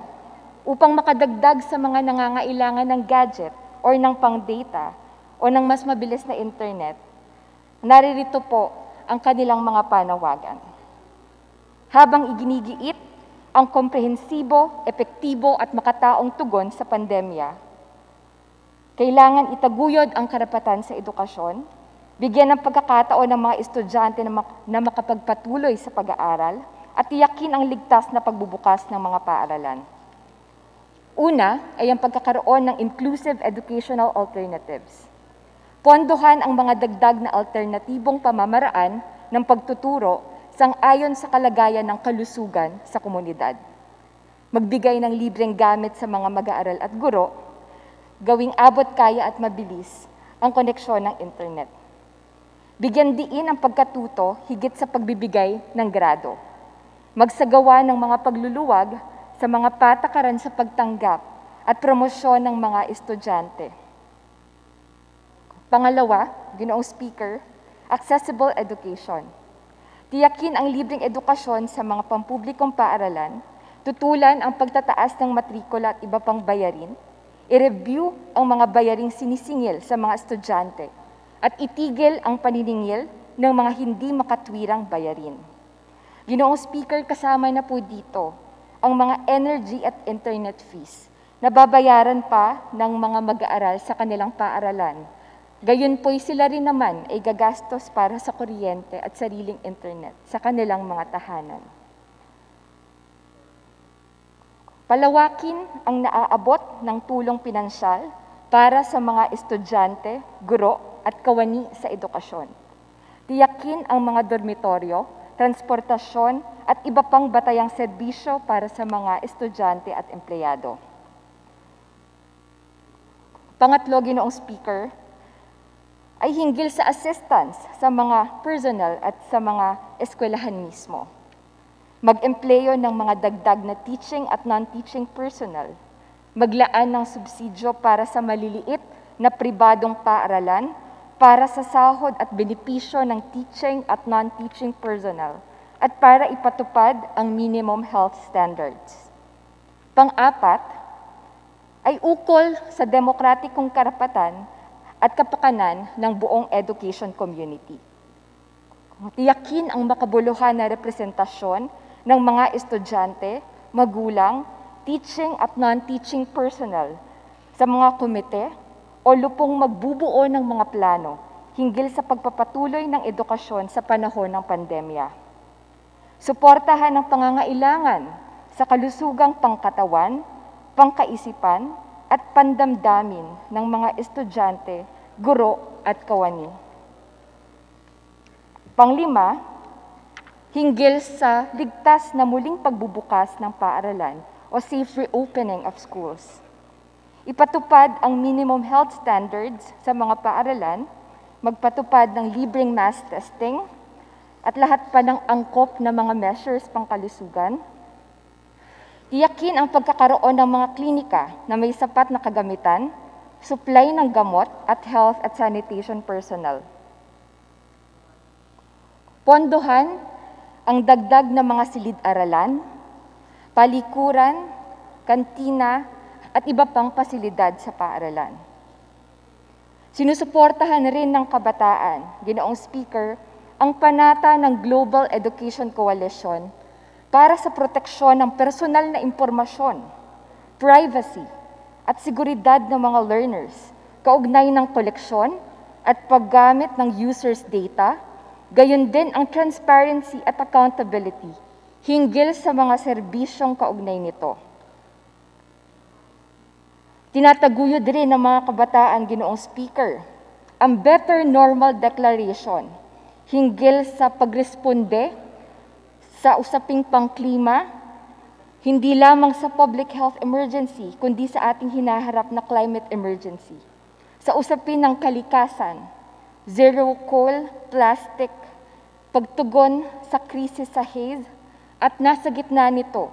upang makadagdag sa mga nangangailangan ng gadget or ng pang-data o ng mas mabilis na internet. Naririto po ang kanilang mga panawagan. Habang iginigiit ang komprehensibo, epektibo at makataong tugon sa pandemya, kailangan itaguyod ang karapatan sa edukasyon, bigyan ng pagkakataon ng mga estudyante na makapagpatuloy sa pag-aaral, at tiyakin ang ligtas na pagbubukas ng mga paaralan. Una ay ang pagkakaroon ng inclusive educational alternatives. Pondohan ang mga dagdag na alternatibong pamamaraan ng pagtuturo sang-ayon sa kalagayan ng kalusugan sa komunidad. Magbigay ng libreng gamit sa mga mag-aaral at guro, gawing abot kaya at mabilis ang koneksyon ng internet. Bigyan diin ang pagkatuto higit sa pagbibigay ng grado. Magsagawa ng mga pagluluwag sa mga patakaran sa pagtanggap at promosyon ng mga estudyante. Pangalawa, Ginoong Speaker, accessible education. Tiyakin ang libreng edukasyon sa mga pampublikong paaralan, tutulan ang pagtataas ng matrikula at iba pang bayarin, i-review ang mga bayaring sinisingil sa mga estudyante, at itigil ang paniningil ng mga hindi makatwirang bayarin. Ginoong Speaker, kasama na po dito ang mga energy at internet fees na babayaran pa ng mga mag-aaral sa kanilang paaralan. Gayon po'y sila rin naman ay gagastos para sa kuryente at sariling internet sa kanilang mga tahanan. Palawakin ang naaabot ng tulong pinansyal para sa mga estudyante, guro at kawani sa edukasyon. Tiyakin ang mga dormitoryo, transportasyon at iba pang batayang serbisyo para sa mga estudyante at empleyado. Pangatlo, Ginoong Speaker, ay hinggil sa assistance sa mga personnel at sa mga eskwelahan mismo. Mag-empleyo ng mga dagdag na teaching at non-teaching personnel. Maglaan ng subsidyo para sa maliliit na pribadong paaralan para sa sahod at benepisyo ng teaching at non-teaching personnel at para ipatupad ang minimum health standards. Pang-apat, ay ukol sa demokratikong karapatan at kapakanan ng buong education community. Tiyakin ang makabuluhan na representasyon ng mga estudyante, magulang, teaching at non-teaching personnel sa mga komite o lupong magbubuo ng mga plano hinggil sa pagpapatuloy ng edukasyon sa panahon ng pandemya. Suportahan ang pangangailangan sa kalusugang pangkatawan, pangkaisipan, at pandamdamin ng mga estudyante, guro at kawani. Panglima, hinggil sa ligtas na muling pagbubukas ng paaralan o safe reopening of schools. Ipatupad ang minimum health standards sa mga paaralan, magpatupad ng libreng mass testing, at lahat pa ng angkop na mga measures pangkalusugan. Tiyakin ang pagkakaroon ng mga klinika na may sapat na kagamitan, supply ng gamot at health at sanitation personnel. Pondohan ang dagdag na mga silid-aralan, palikuran, kantina, at iba pang pasilidad sa paaralan. Sinusuportahan rin ng kabataan, Ginoong Speaker, ang panata ng Global Education Coalition para sa proteksyon ng personal na impormasyon, privacy, at seguridad ng mga learners, kaugnay ng koleksyon at paggamit ng users' data, gayon din ang transparency at accountability hinggil sa mga serbisyong kaugnay nito. Tinataguyod rin ng mga kabataan, Ginoong Speaker, ang Better Normal Declaration hinggil sa pagresponde sa usaping pangklima, hindi lamang sa public health emergency, kundi sa ating hinaharap na climate emergency. Sa usapin ng kalikasan, zero coal, plastic, pagtugon sa krisis sa haze, at nasa gitna nito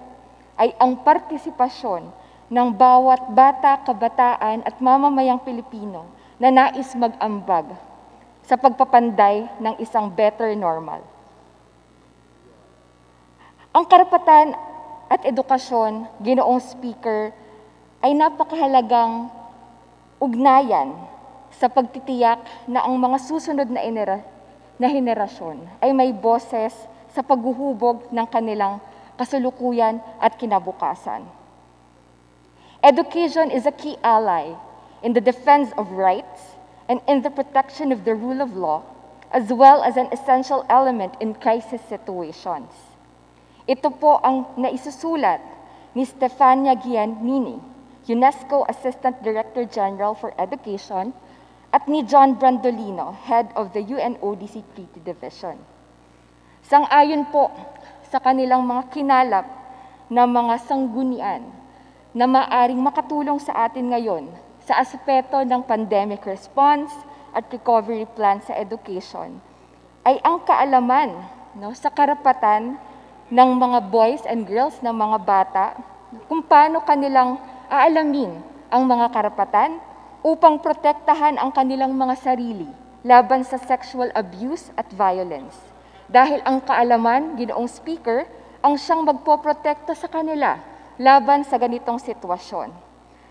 ay ang partisipasyon ng bawat bata, kabataan at mamamayang Pilipino na nais mag-ambag sa pagpapanday ng isang better normal. Ang karapatan at edukasyon, Ginoong Speaker, ay napakahalagang ugnayan sa pagtitiyak na ang mga susunod na henerasyon ay may boses sa paghuhubog ng kanilang kasalukuyan at kinabukasan. Education is a key ally in the defense of rights and in the protection of the rule of law, as well as an essential element in crisis situations. Ito po ang naisusulat ni Stefania Giannini UNESCO Assistant Director General for Education, at ni John Brandolino, Head of the UNODC Treaty Division. Sang-ayon po sa kanilang mga kinalap na mga sanggunian na maaring makatulong sa atin ngayon sa aspeto ng pandemic response at recovery plan sa education ay ang kaalaman sa karapatan ng mga boys and girls, ng mga bata, kung paano kanilang aalamin ang mga karapatan upang protektahan ang kanilang mga sarili laban sa sexual abuse at violence. Dahil ang kaalaman, Ginoong Speaker, ang siyang magpoprotekta sa kanila laban sa ganitong sitwasyon.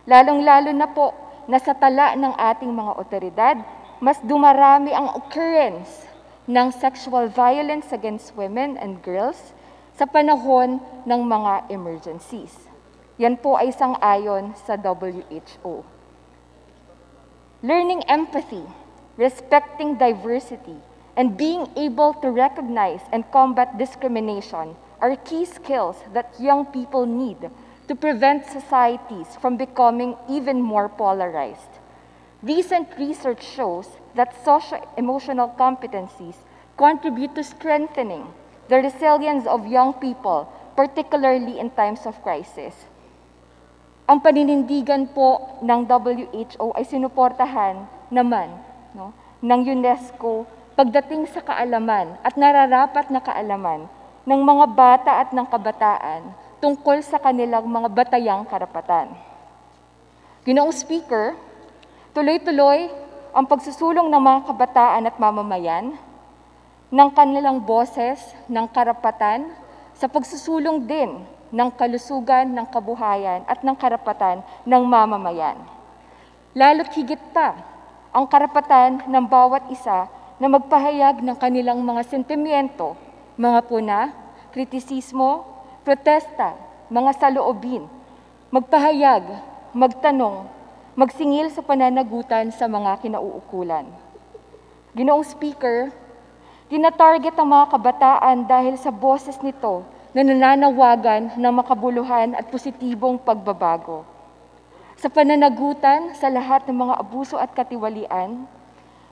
Lalong-lalo na po na sa tala ng ating mga otoridad, mas dumarami ang occurrence ng sexual violence against women and girls sa panahon ng mga emergencies. Yan po ay sang-ayon sa WHO. Learning empathy, respecting diversity, and being able to recognize and combat discrimination are key skills that young people need to prevent societies from becoming even more polarized. Recent research shows that socio-emotional competencies contribute to strengthening the resilience of young people, particularly in times of crisis. Ang paninindigan po ng WHO ay sinuportahan naman ng UNESCO pagdating sa kaalaman at nararapat na kaalaman ng mga bata at ng kabataan tungkol sa kanilang mga batayang karapatan. Ginoong Speaker, tuloy-tuloy ang pagsusulong ng mga kabataan at mamamayan ng kanilang boses, ng karapatan, sa pagsusulong din ng kalusugan, ng kabuhayan at ng karapatan ng mamamayan. Lalo't higit pa ang karapatan ng bawat isa na magpahayag ng kanilang mga sentimiento, mga puna, kritisismo, protesta, mga saloobin, magpahayag, magtanong, magsingil sa pananagutan sa mga kinauukulan. Ginoong Speaker, tinatarget ang mga kabataan dahil sa boses nito na nananawagan ng makabuluhan at positibong pagbabago. Sa pananagutan sa lahat ng mga abuso at katiwalian,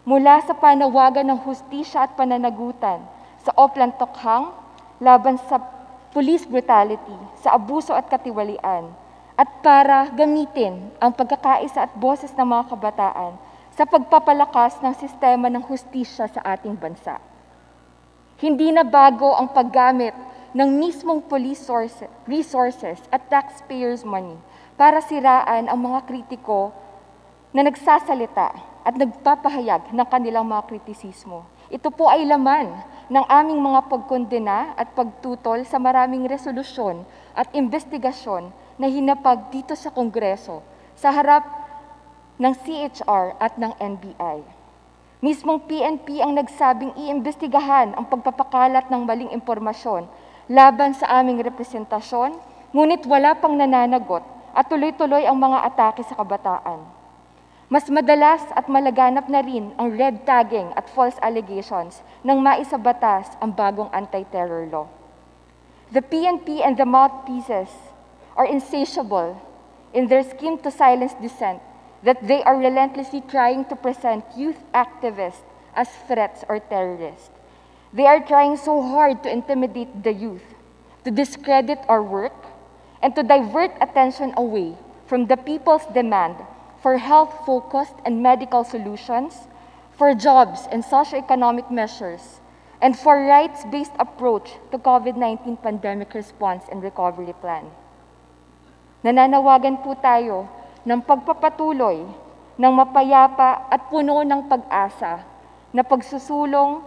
mula sa panawagan ng hustisya at pananagutan sa Oplan Tokhang laban sa police brutality, sa abuso at katiwalian, at para gamitin ang pagkakaisa at boses ng mga kabataan sa pagpapalakas ng sistema ng hustisya sa ating bansa. Hindi na bago ang paggamit ng mismong police resources at taxpayers' money para siraan ang mga kritiko na nagsasalita at nagpapahayag ng kanilang mga kritisismo. Ito po ay laman ng aming mga pagkondena at pagtutol sa maraming resolusyon at investigasyon na hinapag dito sa Kongreso sa harap ng CHR at ng NBI. Mismong PNP ang nagsabing iimbestigahan ang pagpapakalat ng maling impormasyon laban sa aming representasyon, ngunit wala pang nananagot at tuloy-tuloy ang mga atake sa kabataan. Mas madalas at malaganap na rin ang red tagging at false allegations nang maisabatas ang bagong anti-terror law. The PNP and the mouthpieces are insatiable in their scheme to silence dissent, that they are relentlessly trying to present youth activists as threats or terrorists. They are trying so hard to intimidate the youth, to discredit our work, and to divert attention away from the people's demand for health-focused and medical solutions, for jobs and socioeconomic measures, and for rights-based approach to COVID-19 pandemic response and recovery plan. Nananawagan po tayo ng pagpapatuloy ng mapayapa at puno ng pag-asa na pagsusulong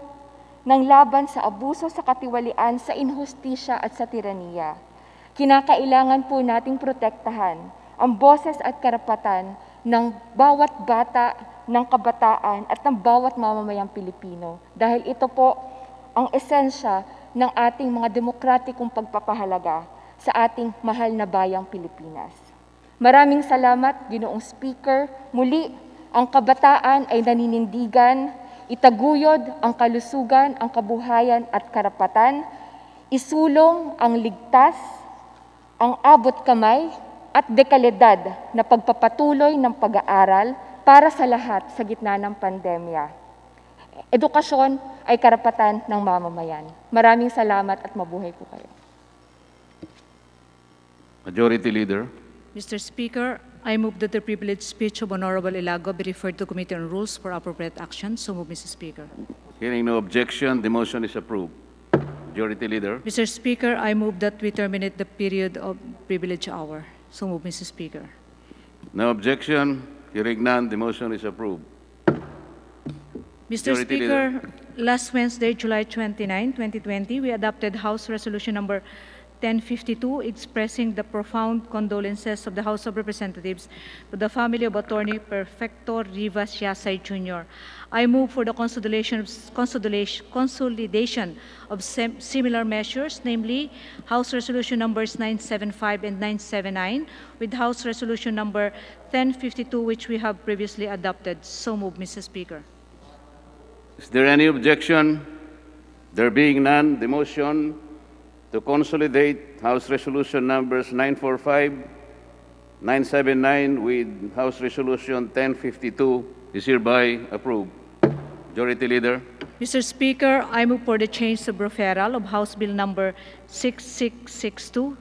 ng laban sa abuso sa katiwalian, sa inhustisya at sa tiraniya. Kinakailangan po nating protektahan ang boses at karapatan ng bawat bata, ng kabataan at ng bawat mamamayang Pilipino. Dahil ito po ang esensya ng ating mga demokratikong pagpapahalaga sa ating mahal na bayang Pilipinas. Maraming salamat, Ginoong Speaker. Muli, ang kabataan ay naninindigan, itaguyod ang kalusugan, ang kabuhayan at karapatan, isulong ang ligtas, ang abot kamay, at dekalidad na pagpapatuloy ng pag-aaral para sa lahat sa gitna ng pandemya. Edukasyon ay karapatan ng mamamayan. Maraming salamat at mabuhay po kayo.
Majority Leader.
Mr. Speaker, I move that the privileged speech of Honorable Ilago be referred to Committee on Rules for appropriate action. So move, Mr. Speaker.
Hearing no objection, the motion is approved. Majority Leader.
Mr. Speaker, I move that we terminate the period of privilege hour. So move, Mr. Speaker.
No objection. Hearing none, the motion is approved.
Mr.
Majority
Speaker,
Leader.
last Wednesday, July 29, 2020, we adopted House Resolution number 1052 expressing the profound condolences of the House of Representatives to the family of Attorney Perfecto Rivas Yasay Jr. I move for the consolidation of similar measures, namely House Resolution numbers 975 and 979, with House Resolution number 1052, which we have previously adopted. So move, Mr. Speaker.
Is there any objection? There being none, the motion to consolidate House Resolution numbers 945, 979 with House Resolution 1052 is hereby approved. Majority Leader.
Mr. Speaker, I move for the change of referral of House Bill number 6662,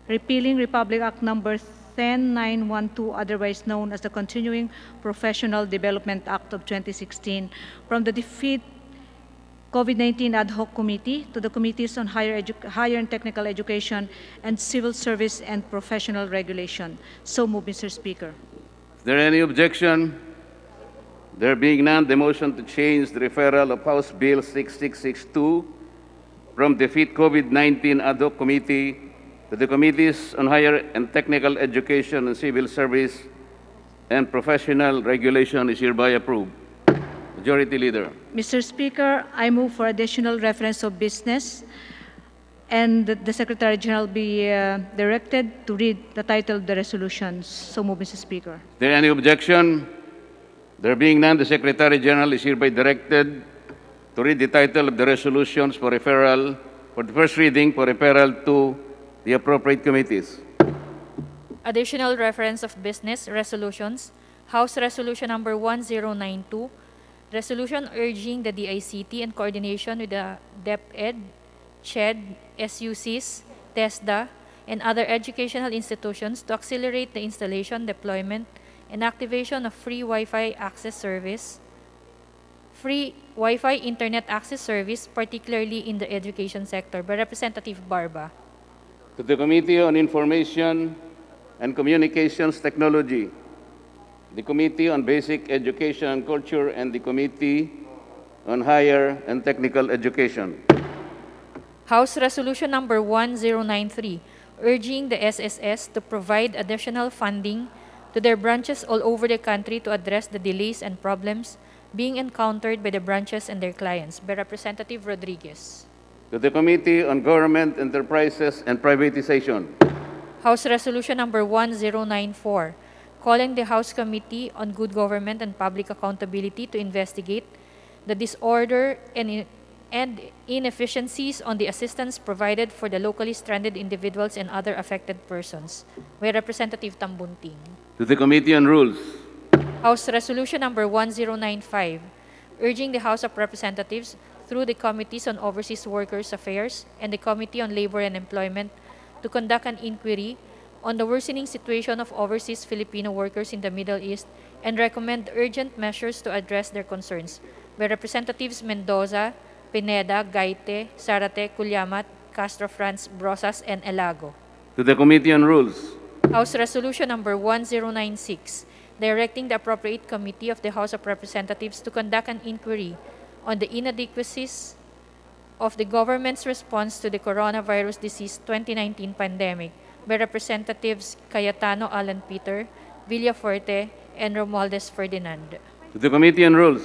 repealing Republic Act number 10912, otherwise known as the Continuing Professional Development Act of 2016, from the defeat COVID-19 Ad Hoc Committee to the Committees on Higher and Technical Education and Civil Service and Professional Regulation. So move, Mr. Speaker.
Is there any objection? There being none, the motion to change the referral of House Bill 6662 from defeat COVID-19 Ad Hoc Committee to the Committees on Higher and Technical Education and Civil Service and Professional Regulation is hereby approved. Majority Leader.
Mr. Speaker, I move for additional reference of business and that the Secretary General be directed to read the title of the resolutions. So move, Mr. Speaker.
Is there any objection? There being none, the Secretary General is hereby directed to read the title of the resolutions for referral, for the first reading for referral to the appropriate committees.
Additional reference of business resolutions. House Resolution number 1092, resolution urging the DICT in coordination with the DepEd, CHED, SUCs, TESDA, and other educational institutions to accelerate the installation, deployment, and activation of free Wi-Fi access service, free Wi-Fi internet access service, particularly in the education sector, by Representative Barba.
To the Committee on Information and Communications Technology, the Committee on Basic Education and Culture, and the Committee on Higher and Technical Education.
House Resolution number 1093, urging the SSS to provide additional funding to their branches all over the country to address the delays and problems being encountered by the branches and their clients, by Representative Rodriguez.
To the Committee on Government Enterprises and Privatization.
House Resolution number 1094, calling the House Committee on Good Government and Public Accountability to investigate the disorder and inefficiencies on the assistance provided for the locally stranded individuals and other affected persons, by Representative Tambunting.
To the Committee on Rules.
House Resolution number 1095, urging the House of Representatives through the Committees on Overseas Workers Affairs and the Committee on Labor and Employment to conduct an inquiry on the worsening situation of overseas Filipino workers in the Middle East and recommend urgent measures to address their concerns, by Representatives Mendoza, Pineda, Gaite, Zarate, Cullamat, Castro Franz, Brosas, and Elago.
To the Committee on Rules.
House Resolution number 1096, directing the appropriate committee of the House of Representatives to conduct an inquiry on the inadequacies of the government's response to the coronavirus disease 2019 pandemic, by Representatives Cayetano Alan Peter, Villafuerte, and Romualdez Ferdinand.
To the Committee on Rules.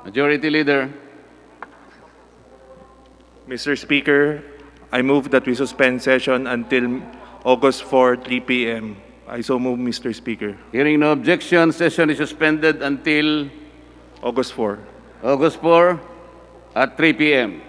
Majority Leader.
Mr. Speaker, I move that we suspend session until August 4, 3 p.m. I so move, Mr. Speaker.
Hearing no objection, session is suspended until
August 4.
August 4 at 3 p.m.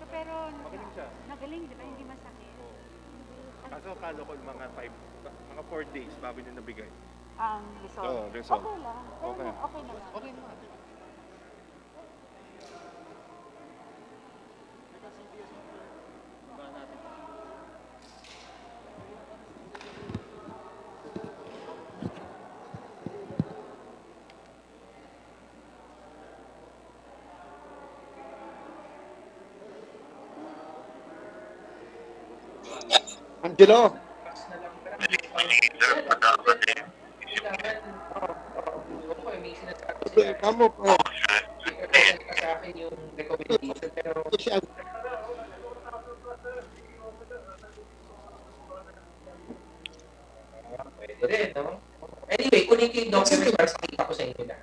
Pero nagaling, di ba? Hindi masakit.
Kaso akala ko mga 4 days bago niya nabigay.
Ang result.
Oo, result.
Okay lang.
Okay.
Okay naman.
Okay naman.
Angelo. Kamu po. Sa akin yung recommendation pero pwede rin, no? Anyway, kunin ko yung document para sakita ko sa inyo na.